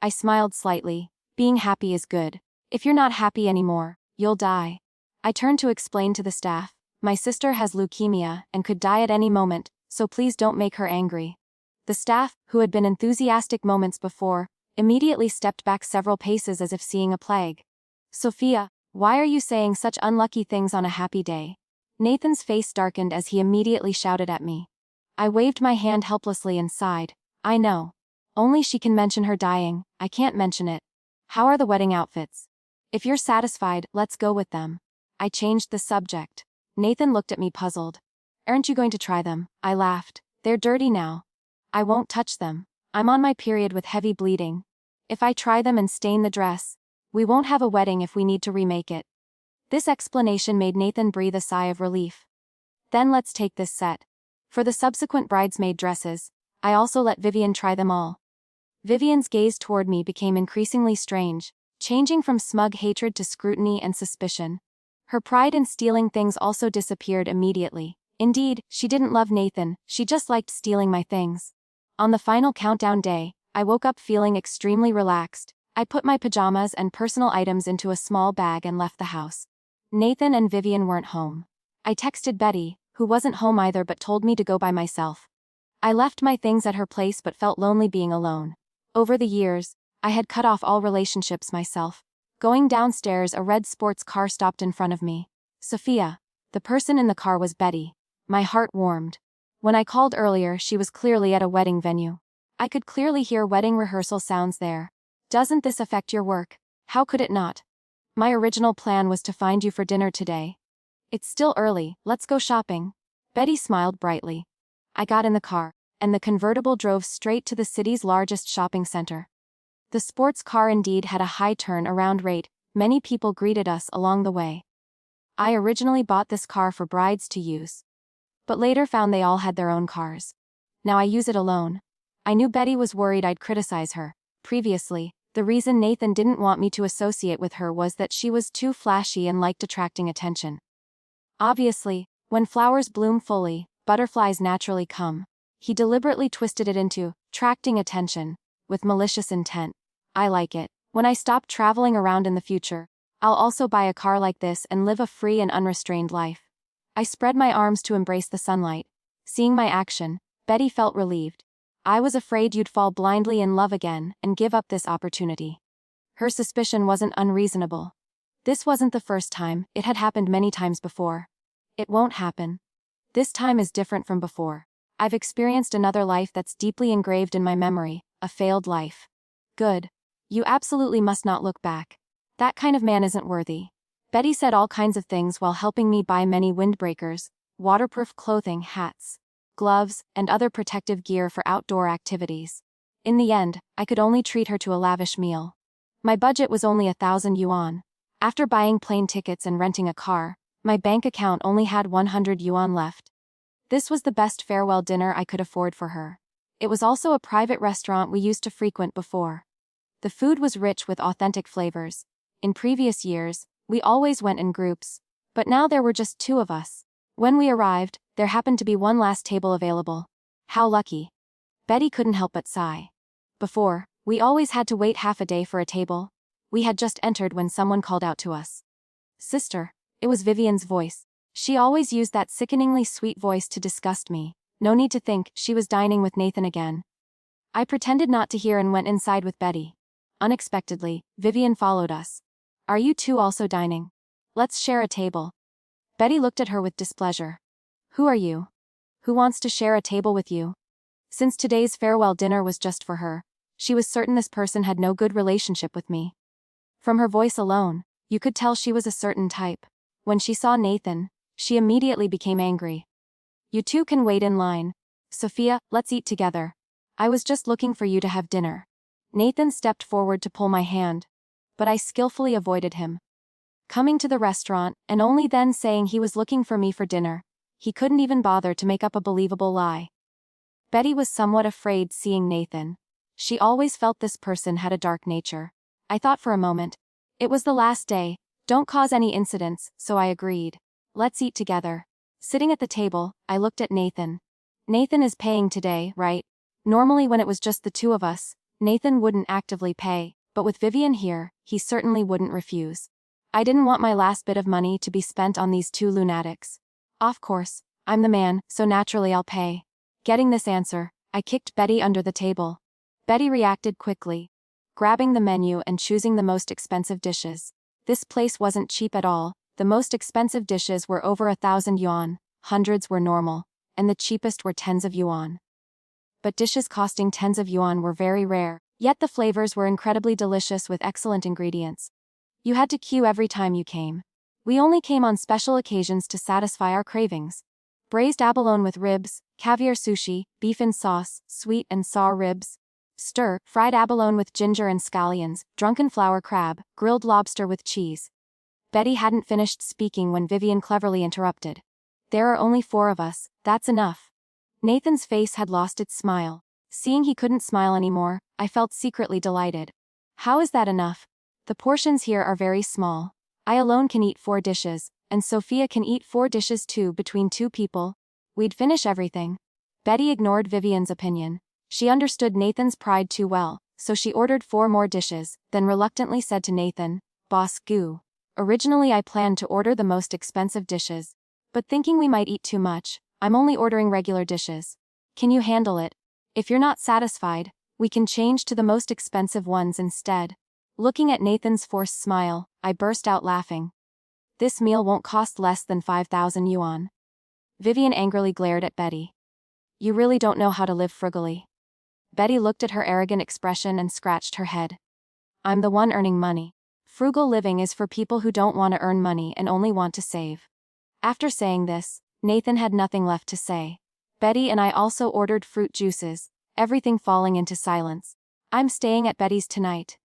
I smiled slightly. Being happy is good. If you're not happy anymore, you'll die. I turned to explain to the staff. My sister has leukemia and could die at any moment, so please don't make her angry. The staff, who had been enthusiastic moments before, immediately stepped back several paces as if seeing a plague. Sophia, why are you saying such unlucky things on a happy day? Nathan's face darkened as he immediately shouted at me. I waved my hand helplessly and sighed. I know. Only she can mention her dying, I can't mention it. How are the wedding outfits? If you're satisfied, let's go with them. I changed the subject. Nathan looked at me puzzled. Aren't you going to try them? I laughed. They're dirty now. I won't touch them. I'm on my period with heavy bleeding. If I try them and stain the dress, we won't have a wedding if we need to remake it. This explanation made Nathan breathe a sigh of relief. Then let's take this set. For the subsequent bridesmaid dresses, I also let Vivian try them all. Vivian's gaze toward me became increasingly strange, changing from smug hatred to scrutiny and suspicion. Her pride in stealing things also disappeared immediately. Indeed, she didn't love Nathan, she just liked stealing my things. On the final countdown day, I woke up feeling extremely relaxed. I put my pajamas and personal items into a small bag and left the house. Nathan and Vivian weren't home. I texted Betty, who wasn't home either but told me to go by myself. I left my things at her place but felt lonely being alone. Over the years, I had cut off all relationships myself. Going downstairs, a red sports car stopped in front of me. Sophia. The person in the car was Betty. My heart warmed. When I called earlier, she was clearly at a wedding venue. I could clearly hear wedding rehearsal sounds there. Doesn't this affect your work? How could it not? My original plan was to find you for dinner today. It's still early, let's go shopping. Betty smiled brightly. I got in the car, and the convertible drove straight to the city's largest shopping center. The sports car indeed had a high turn-around rate. Many people greeted us along the way. I originally bought this car for brides to use, but later found they all had their own cars. Now I use it alone. I knew Betty was worried I'd criticize her. Previously, the reason Nathan didn't want me to associate with her was that she was too flashy and liked attracting attention. Obviously, when flowers bloom fully, butterflies naturally come. He deliberately twisted it into attracting attention, with malicious intent. I like it. When I stop traveling around in the future, I'll also buy a car like this and live a free and unrestrained life. I spread my arms to embrace the sunlight. Seeing my action, Betty felt relieved. I was afraid you'd fall blindly in love again and give up this opportunity. Her suspicion wasn't unreasonable. This wasn't the first time, it had happened many times before. It won't happen. This time is different from before. I've experienced another life that's deeply engraved in my memory, a failed life. Good. You absolutely must not look back. That kind of man isn't worthy. Betty said all kinds of things while helping me buy many windbreakers, waterproof clothing, hats, gloves, and other protective gear for outdoor activities. In the end, I could only treat her to a lavish meal. My budget was only 1,000 yuan. After buying plane tickets and renting a car, my bank account only had 100 yuan left. This was the best farewell dinner I could afford for her. It was also a private restaurant we used to frequent before. The food was rich with authentic flavors. In previous years, we always went in groups, but now there were just 2 of us. When we arrived, there happened to be one last table available. How lucky. Betty couldn't help but sigh. Before, we always had to wait half a day for a table. We had just entered when someone called out to us. Sister. It was Vivian's voice. She always used that sickeningly sweet voice to disgust me. No need to think, she was dining with Nathan again. I pretended not to hear and went inside with Betty. Unexpectedly, Vivian followed us. Are you 2 also dining? Let's share a table. Betty looked at her with displeasure. Who are you? Who wants to share a table with you? Since today's farewell dinner was just for her, she was certain this person had no good relationship with me. From her voice alone, you could tell she was a certain type. When she saw Nathan, She immediately became angry. You two can wait in line. Sophia, let's eat together. I was just looking for you to have dinner. Nathan stepped forward to pull my hand, but I skillfully avoided him. Coming to the restaurant, and only then saying he was looking for me for dinner, he couldn't even bother to make up a believable lie. Betty was somewhat afraid seeing Nathan. She always felt this person had a dark nature. I thought for a moment. It was the last day, don't cause any incidents, so I agreed. Let's eat together. Sitting at the table, I looked at Nathan. Nathan is paying today, right? Normally when it was just the two of us, Nathan wouldn't actively pay, but with Vivian here, he certainly wouldn't refuse. I didn't want my last bit of money to be spent on these two lunatics. Of course, I'm the man, so naturally I'll pay. Getting this answer, I kicked Betty under the table. Betty reacted quickly, grabbing the menu and choosing the most expensive dishes. This place wasn't cheap at all. The most expensive dishes were over 1,000 yuan, hundreds were normal, and the cheapest were tens of yuan. But dishes costing tens of yuan were very rare, yet the flavors were incredibly delicious with excellent ingredients. You had to queue every time you came. We only came on special occasions to satisfy our cravings. Braised abalone with ribs, caviar sushi, beef in sauce, sweet and sour ribs, fried abalone with ginger and scallions, drunken flower crab, grilled lobster with cheese. Betty hadn't finished speaking when Vivian cleverly interrupted. There are only 4 of us, that's enough. Nathan's face had lost its smile. Seeing he couldn't smile anymore, I felt secretly delighted. How is that enough? The portions here are very small. I alone can eat 4 dishes, and Sophia can eat 4 dishes too between 2 people. We'd finish everything. Betty ignored Vivian's opinion. She understood Nathan's pride too well, so she ordered 4 more dishes, then reluctantly said to Nathan, Boss Goo. Originally I planned to order the most expensive dishes, but thinking we might eat too much, I'm only ordering regular dishes. Can you handle it? If you're not satisfied, we can change to the most expensive ones instead. Looking at Nathan's forced smile, I burst out laughing. This meal won't cost less than 5,000 yuan. Vivian angrily glared at Betty. You really don't know how to live frugally. Betty looked at her arrogant expression and scratched her head. I'm the one earning money. Frugal living is for people who don't want to earn money and only want to save. After saying this, Nathan had nothing left to say. Betty and I also ordered fruit juices, everything falling into silence. I'm staying at Betty's tonight.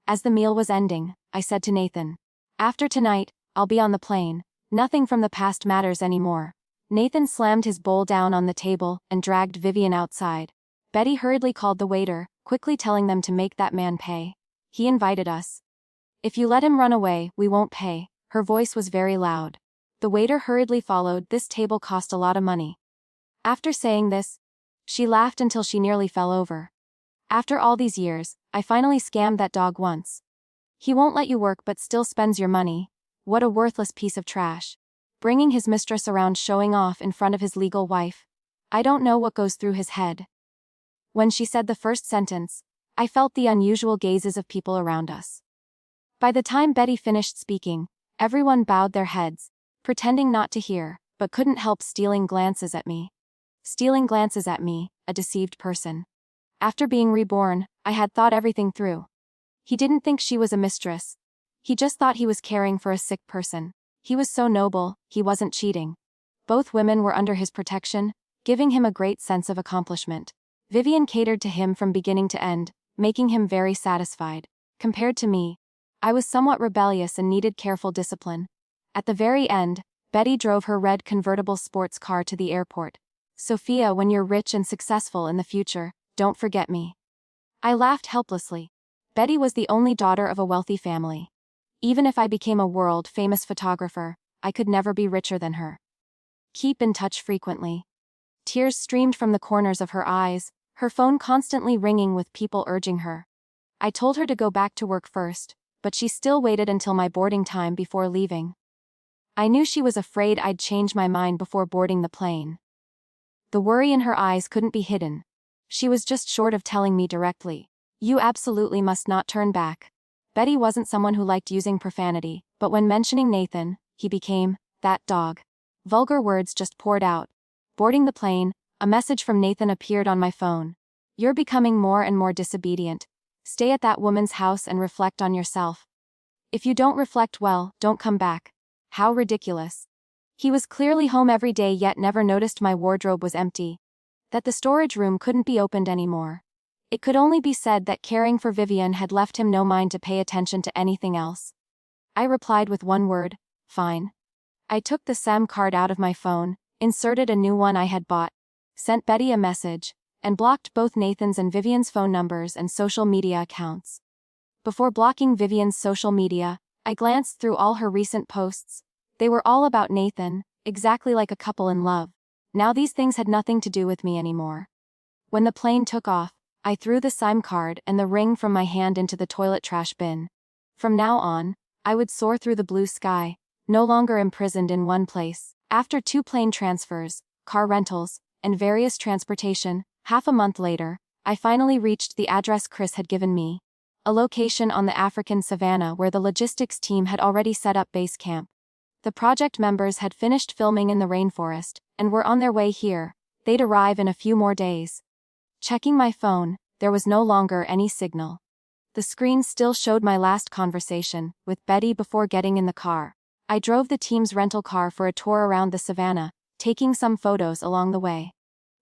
As the meal was ending, I said to Nathan, after tonight, I'll be on the plane. Nothing from the past matters anymore. Nathan slammed his bowl down on the table and dragged Vivian outside. Betty hurriedly called the waiter, quickly telling them to make that man pay. He invited us. If you let him run away, we won't pay. Her voice was very loud. The waiter hurriedly followed. This table cost a lot of money. After saying this, she laughed until she nearly fell over. After all these years, I finally scammed that dog once. He won't let you work but still spends your money. What a worthless piece of trash. Bringing his mistress around showing off in front of his legal wife. I don't know what goes through his head. When she said the first sentence, I felt the unusual gazes of people around us. By the time Betty finished speaking, everyone bowed their heads, pretending not to hear, but couldn't help stealing glances at me. Stealing glances at me, a deceived person. After being reborn, I had thought everything through. He didn't think she was a mistress. He just thought he was caring for a sick person. He was so noble, he wasn't cheating. Both women were under his protection, giving him a great sense of accomplishment. Vivian catered to him from beginning to end, making him very satisfied. Compared to me, I was somewhat rebellious and needed careful discipline. At the very end, Betty drove her red convertible sports car to the airport. Sophia, when you're rich and successful in the future, don't forget me. I laughed helplessly. Betty was the only daughter of a wealthy family. Even if I became a world-famous photographer, I could never be richer than her. Keep in touch frequently. Tears streamed from the corners of her eyes, her phone constantly ringing with people urging her. I told her to go back to work first, but she still waited until my boarding time before leaving. I knew she was afraid I'd change my mind before boarding the plane. The worry in her eyes couldn't be hidden. She was just short of telling me directly, you absolutely must not turn back. Betty wasn't someone who liked using profanity, but when mentioning Nathan, he became, that dog. Vulgar words just poured out. Boarding the plane, a message from Nathan appeared on my phone. You're becoming more and more disobedient. Stay at that woman's house and reflect on yourself. If you don't reflect well, don't come back. How ridiculous. He was clearly home every day yet never noticed my wardrobe was empty. That the storage room couldn't be opened anymore. It could only be said that caring for Vivian had left him no mind to pay attention to anything else. I replied with one word, fine. I took the SIM card out of my phone, inserted a new one I had bought, sent Betty a message, and blocked both Nathan's and Vivian's phone numbers and social media accounts. Before blocking Vivian's social media, I glanced through all her recent posts. They were all about Nathan, exactly like a couple in love. Now these things had nothing to do with me anymore. When the plane took off, I threw the SIM card and the ring from my hand into the toilet trash bin. From now on, I would soar through the blue sky, no longer imprisoned in one place. After 2 plane transfers, car rentals, and various transportation, half a month later, I finally reached the address Chris had given me. A location on the African savannah where the logistics team had already set up base camp. The project members had finished filming in the rainforest, and were on their way here. They'd arrive in a few more days. Checking my phone, there was no longer any signal. The screen still showed my last conversation with Betty before getting in the car. I drove the team's rental car for a tour around the savannah, taking some photos along the way.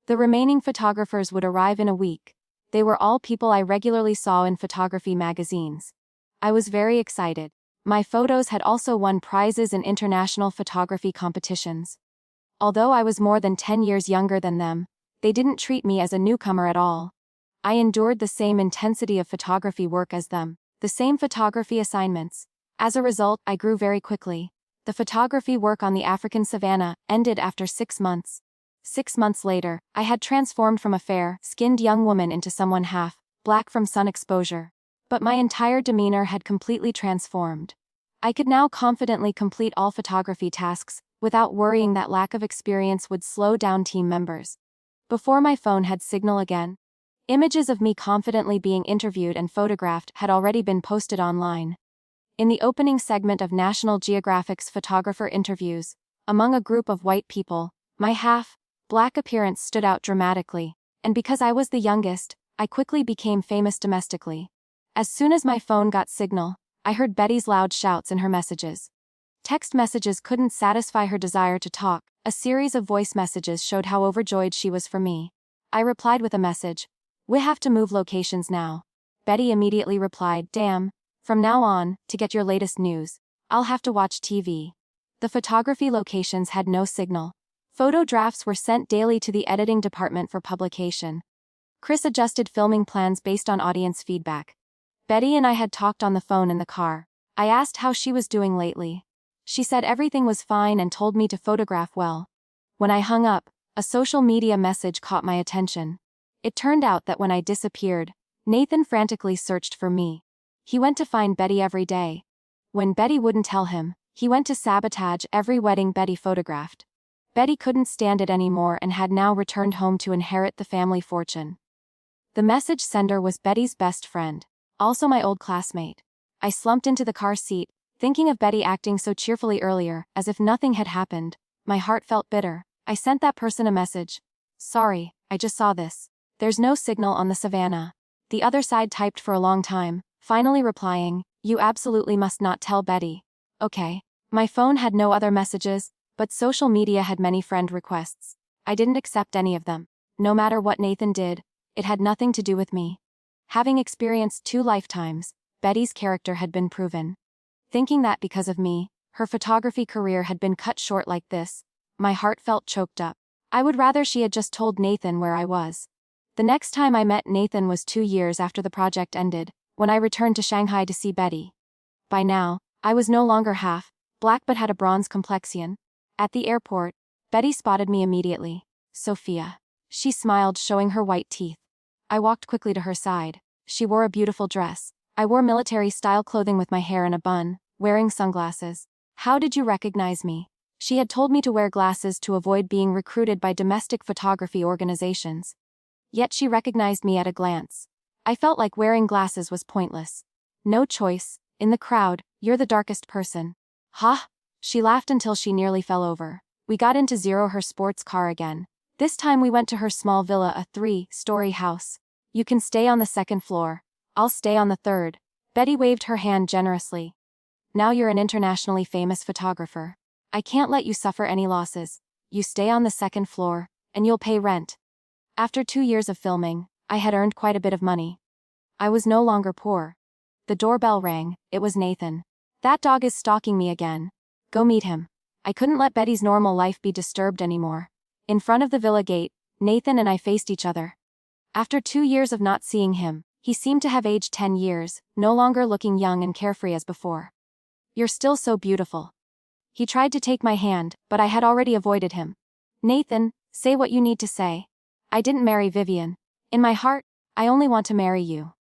The remaining photographers would arrive in a week. They were all people I regularly saw in photography magazines. I was very excited. My photos had also won prizes in international photography competitions. Although I was more than 10 years younger than them, they didn't treat me as a newcomer at all. I endured the same intensity of photography work as them, the same photography assignments. As a result, I grew very quickly. The photography work on the African savannah ended after 6 months. 6 months later, I had transformed from a fair-skinned young woman into someone half-black from sun exposure. But my entire demeanor had completely transformed. I could now confidently complete all photography tasks, without worrying that lack of experience would slow down team members. Before my phone had signal again, images of me confidently being interviewed and photographed had already been posted online. In the opening segment of National Geographic's photographer interviews, among a group of white people, my half-black appearance stood out dramatically, and because I was the youngest, I quickly became famous domestically. As soon as my phone got signal, I heard Betty's loud shouts in her messages. Text messages couldn't satisfy her desire to talk. A series of voice messages showed how overjoyed she was for me. I replied with a message. We have to move locations now. Betty immediately replied, damn, from now on, to get your latest news, I'll have to watch TV. The photography locations had no signal. Photo drafts were sent daily to the editing department for publication. Chris adjusted filming plans based on audience feedback. Betty and I had talked on the phone in the car. I asked how she was doing lately. She said everything was fine and told me to photograph well. When I hung up, a social media message caught my attention. It turned out that when I disappeared, Nathan frantically searched for me. He went to find Betty every day. When Betty wouldn't tell him, he went to sabotage every wedding Betty photographed. Betty couldn't stand it anymore and had now returned home to inherit the family fortune. The message sender was Betty's best friend, also my old classmate. I slumped into the car seat, thinking of Betty acting so cheerfully earlier, as if nothing had happened. My heart felt bitter. I sent that person a message. Sorry, I just saw this. There's no signal on the savannah. The other side typed for a long time, finally replying, you absolutely must not tell Betty. Okay. My phone had no other messages, but social media had many friend requests. I didn't accept any of them. No matter what Nathan did, it had nothing to do with me. Having experienced 2 lifetimes, Betty's character had been proven. Thinking that because of me, her photography career had been cut short like this, my heart felt choked up. I would rather she had just told Nathan where I was. The next time I met Nathan was 2 years after the project ended, when I returned to Shanghai to see Betty. By now, I was no longer half-black but had a bronze complexion. At the airport, Betty spotted me immediately. Sophia. She smiled, showing her white teeth. I walked quickly to her side. She wore a beautiful dress. I wore military-style clothing with my hair in a bun, wearing sunglasses. How did you recognize me? She had told me to wear glasses to avoid being recruited by domestic photography organizations. Yet she recognized me at a glance. I felt like wearing glasses was pointless. No choice. In the crowd, you're the darkest person. Ha! She laughed until she nearly fell over. We got into Zero, her sports car again. This time we went to her small villa, a 3-story house. You can stay on the 2nd floor. I'll stay on the 3rd. Betty waved her hand generously. Now you're an internationally famous photographer. I can't let you suffer any losses. You stay on the second floor, and you'll pay rent. After 2 years of filming, I had earned quite a bit of money. I was no longer poor. The doorbell rang. It was Nathan. That dog is stalking me again. Go meet him. I couldn't let Betty's normal life be disturbed anymore. In front of the villa gate, Nathan and I faced each other. After 2 years of not seeing him, he seemed to have aged 10 years, no longer looking young and carefree as before. You're still so beautiful. He tried to take my hand, but I had already avoided him. Nathan, say what you need to say. I didn't marry Vivian. In my heart, I only want to marry you.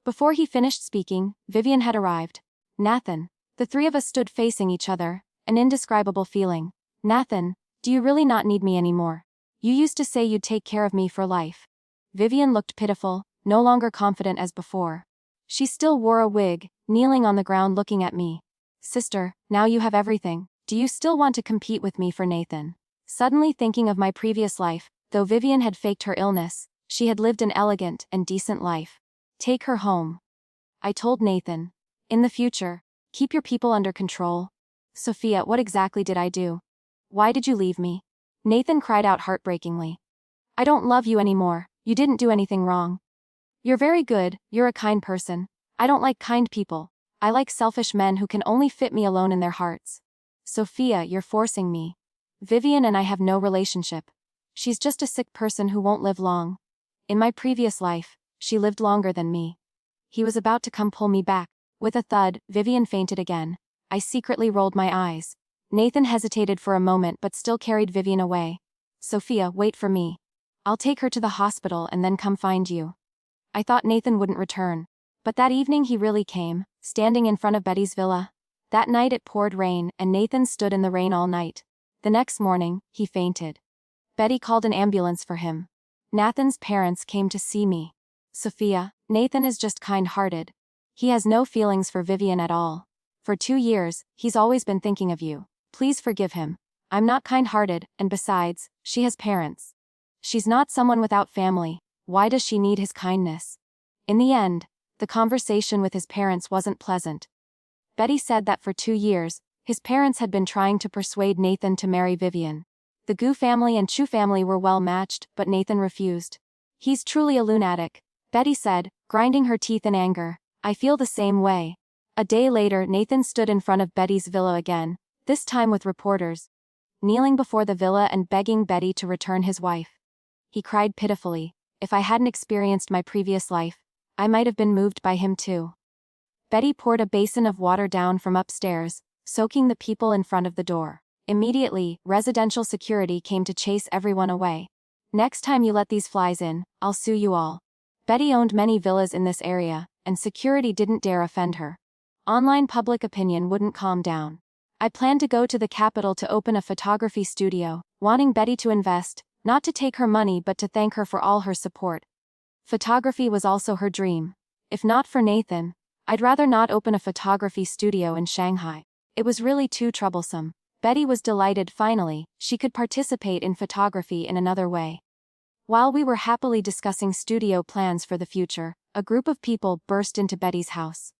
Before he finished speaking, Vivian had arrived. Nathan. The three of us stood facing each other, an indescribable feeling. Nathan, do you really not need me anymore? You used to say you'd take care of me for life. Vivian looked pitiful, no longer confident as before. She still wore a wig, kneeling on the ground looking at me. Sister, now you have everything. Do you still want to compete with me for Nathan? Suddenly thinking of my previous life, though Vivian had faked her illness, she had lived an elegant and decent life. Take her home. I told Nathan. In the future, keep your people under control. Sophia, what exactly did I do? Why did you leave me? Nathan cried out heartbreakingly. I don't love you anymore. You didn't do anything wrong. You're very good, you're a kind person. I don't like kind people. I like selfish men who can only fit me alone in their hearts. Sophia, you're forcing me. Vivian and I have no relationship. She's just a sick person who won't live long. In my previous life, she lived longer than me. He was about to come pull me back. With a thud, Vivian fainted again. I secretly rolled my eyes. Nathan hesitated for a moment but still carried Vivian away. Sophia, wait for me. I'll take her to the hospital and then come find you. I thought Nathan wouldn't return. But that evening he really came, standing in front of Betty's villa. That night it poured rain and Nathan stood in the rain all night. The next morning, he fainted. Betty called an ambulance for him. Nathan's parents came to see me. Sophia, Nathan is just kind-hearted. He has no feelings for Vivian at all. For 2 years, he's always been thinking of you. Please forgive him. I'm not kind-hearted, and besides, she has parents. She's not someone without family. Why does she need his kindness? In the end, the conversation with his parents wasn't pleasant. Betty said that for 2 years, his parents had been trying to persuade Nathan to marry Vivian. The Gu family and Chu family were well matched, but Nathan refused. He's truly a lunatic, Betty said, grinding her teeth in anger. I feel the same way. A day later, Nathan stood in front of Betty's villa again, this time with reporters, kneeling before the villa and begging Betty to return his wife. He cried pitifully. If I hadn't experienced my previous life, I might have been moved by him too. Betty poured a basin of water down from upstairs, soaking the people in front of the door. Immediately, residential security came to chase everyone away. Next time you let these flies in, I'll sue you all. Betty owned many villas in this area, and security didn't dare offend her. Online public opinion wouldn't calm down. I planned to go to the capital to open a photography studio, wanting Betty to invest, not to take her money but to thank her for all her support. Photography was also her dream. If not for Nathan, I'd rather not open a photography studio in Shanghai. It was really too troublesome. Betty was delighted finally, she could participate in photography in another way. While we were happily discussing studio plans for the future, a group of people burst into Betty's house.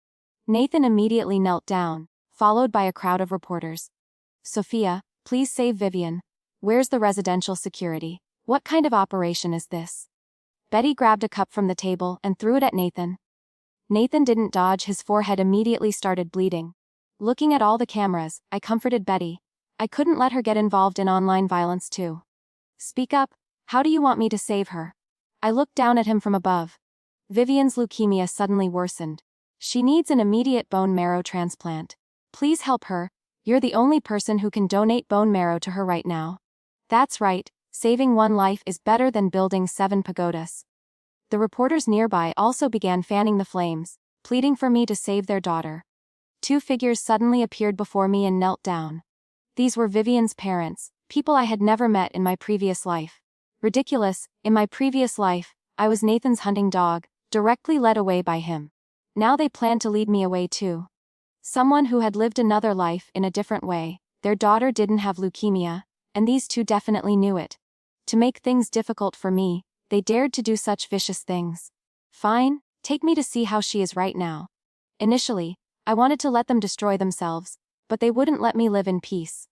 Nathan immediately knelt down, followed by a crowd of reporters. Sophia, please save Vivian. Where's the residential security? What kind of operation is this? Betty grabbed a cup from the table and threw it at Nathan. Nathan didn't dodge, his forehead immediately started bleeding. Looking at all the cameras, I comforted Betty. I couldn't let her get involved in online violence too. Speak up, how do you want me to save her? I looked down at him from above. Vivian's leukemia suddenly worsened. She needs an immediate bone marrow transplant. Please help her, you're the only person who can donate bone marrow to her right now. That's right, saving one life is better than building 7 pagodas. The reporters nearby also began fanning the flames, pleading for me to save their daughter. 2 figures suddenly appeared before me and knelt down. These were Vivian's parents, people I had never met in my previous life. Ridiculous, in my previous life, I was Nathan's hunting dog, directly led away by him. Now they planned to lead me away too. Someone who had lived another life in a different way, their daughter didn't have leukemia, and these 2 definitely knew it. To make things difficult for me, they dared to do such vicious things. Fine, take me to see how she is right now. Initially, I wanted to let them destroy themselves, but they wouldn't let me live in peace.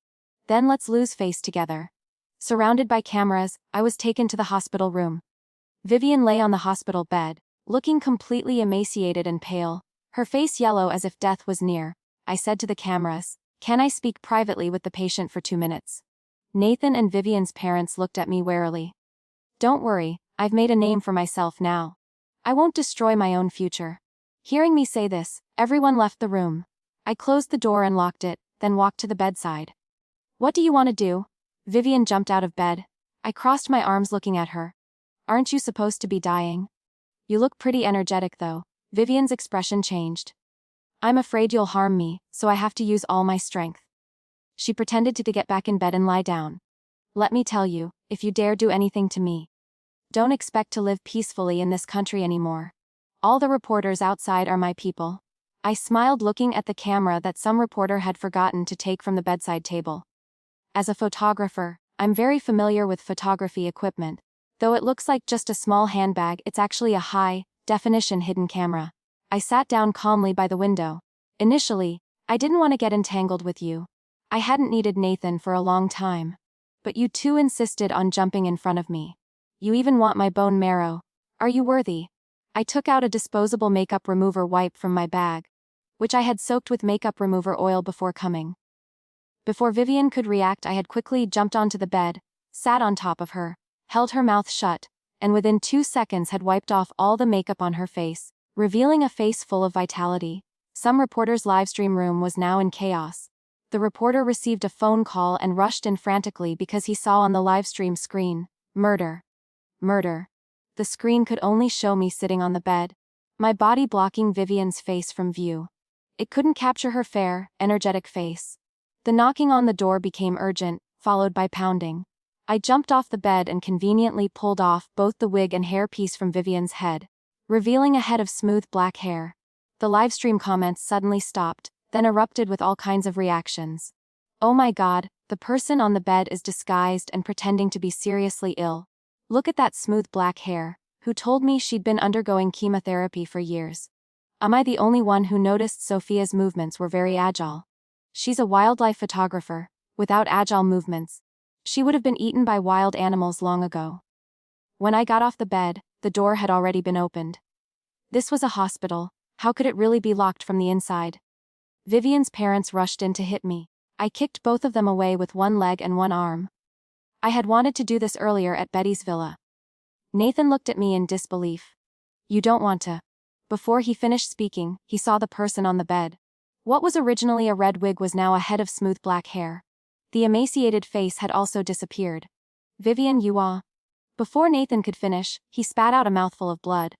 Then let's lose face together. Surrounded by cameras, I was taken to the hospital room. Vivian lay on the hospital bed, looking completely emaciated and pale, her face yellow as if death was near. I said to the cameras, "Can I speak privately with the patient for 2 minutes?" Nathan and Vivian's parents looked at me warily. "Don't worry, I've made a name for myself now. I won't destroy my own future." Hearing me say this, everyone left the room. I closed the door and locked it, then walked to the bedside. "What do you want to do?" Vivian jumped out of bed. I crossed my arms looking at her. "Aren't you supposed to be dying? You look pretty energetic though." Vivian's expression changed. "I'm afraid you'll harm me, so I have to use all my strength." She pretended to get back in bed and lie down. "Let me tell you, if you dare do anything to me, don't expect to live peacefully in this country anymore. All the reporters outside are my people." I smiled looking at the camera that some reporter had forgotten to take from the bedside table. As a photographer, I'm very familiar with photography equipment. Though it looks like just a small handbag, it's actually a high-definition hidden camera. I sat down calmly by the window. "Initially, I didn't want to get entangled with you. I hadn't needed Nathan for a long time. But you two insisted on jumping in front of me. You even want my bone marrow. Are you worthy?" I took out a disposable makeup remover wipe from my bag, which I had soaked with makeup remover oil before coming. Before Vivian could react, I had quickly jumped onto the bed, sat on top of her, held her mouth shut, and within 2 seconds had wiped off all the makeup on her face, revealing a face full of vitality. Some reporter's livestream room was now in chaos. The reporter received a phone call and rushed in frantically because he saw on the livestream screen, "Murder. Murder." The screen could only show me sitting on the bed, my body blocking Vivian's face from view. It couldn't capture her fair, energetic face. The knocking on the door became urgent, followed by pounding. I jumped off the bed and conveniently pulled off both the wig and hairpiece from Vivian's head, revealing a head of smooth black hair. The livestream comments suddenly stopped, then erupted with all kinds of reactions. "Oh my God, the person on the bed is disguised and pretending to be seriously ill. Look at that smooth black hair. Who told me she'd been undergoing chemotherapy for years? Am I the only one who noticed Sophia's movements were very agile? She's a wildlife photographer. Without agile movements, she would have been eaten by wild animals long ago." When I got off the bed, the door had already been opened. This was a hospital. How could it really be locked from the inside? Vivian's parents rushed in to hit me. I kicked both of them away with one leg and one arm. I had wanted to do this earlier at Betty's villa. Nathan looked at me in disbelief. "You don't want to." Before he finished speaking, he saw the person on the bed. What was originally a red wig was now a head of smooth black hair. The emaciated face had also disappeared. "Vivian, you are..." Before Nathan could finish, he spat out a mouthful of blood.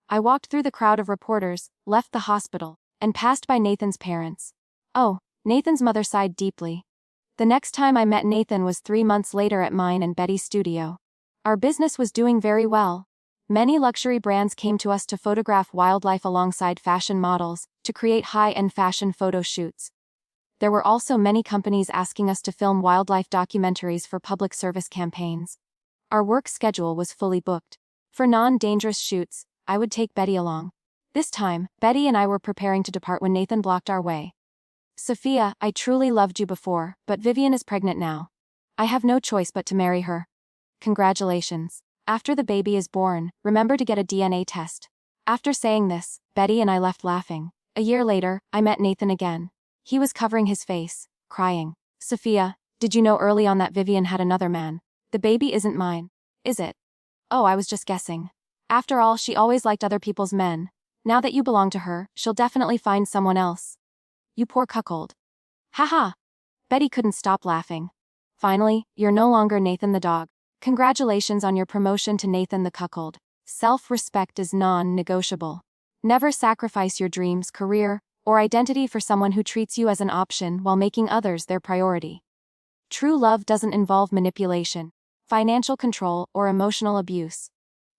I walked through the crowd of reporters, left the hospital, and passed by Nathan's parents. Oh, Nathan's mother sighed deeply. The next time I met Nathan was 3 months later at mine and Betty's studio. Our business was doing very well. Many luxury brands came to us to photograph wildlife alongside fashion models, to create high-end fashion photo shoots. There were also many companies asking us to film wildlife documentaries for public service campaigns. Our work schedule was fully booked. For non-dangerous shoots, I would take Betty along. This time, Betty and I were preparing to depart when Nathan blocked our way. "Sophia, I truly loved you before, but Vivian is pregnant now. I have no choice but to marry her. Congratulations. After the baby is born, remember to get a DNA test." After saying this, Betty and I left laughing. A year later, I met Nathan again. He was covering his face, crying. "Sophia, did you know early on that Vivian had another man? The baby isn't mine, is it?" "Oh, I was just guessing. After all, she always liked other people's men. Now that you belong to her, she'll definitely find someone else. You poor cuckold." Haha. Betty couldn't stop laughing. "Finally, you're no longer Nathan the dog. Congratulations on your promotion to Nathan the cuckold. Self-respect is non-negotiable. Never sacrifice your dreams, career, or identity for someone who treats you as an option while making others their priority. True love doesn't involve manipulation, financial control, or emotional abuse.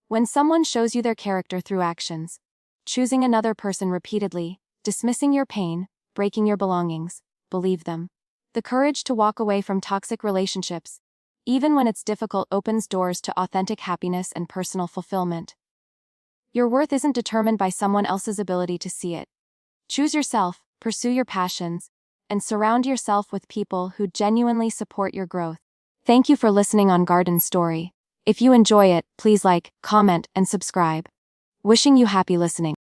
When someone shows you their character through actions, choosing another person repeatedly, dismissing your pain, breaking your belongings, believe them. The courage to walk away from toxic relationships, even when it's difficult, opens doors to authentic happiness and personal fulfillment. Your worth isn't determined by someone else's ability to see it. Choose yourself, pursue your passions, and surround yourself with people who genuinely support your growth. Thank you for listening on Garden Story. If you enjoy it, please like, comment, and subscribe. Wishing you happy listening.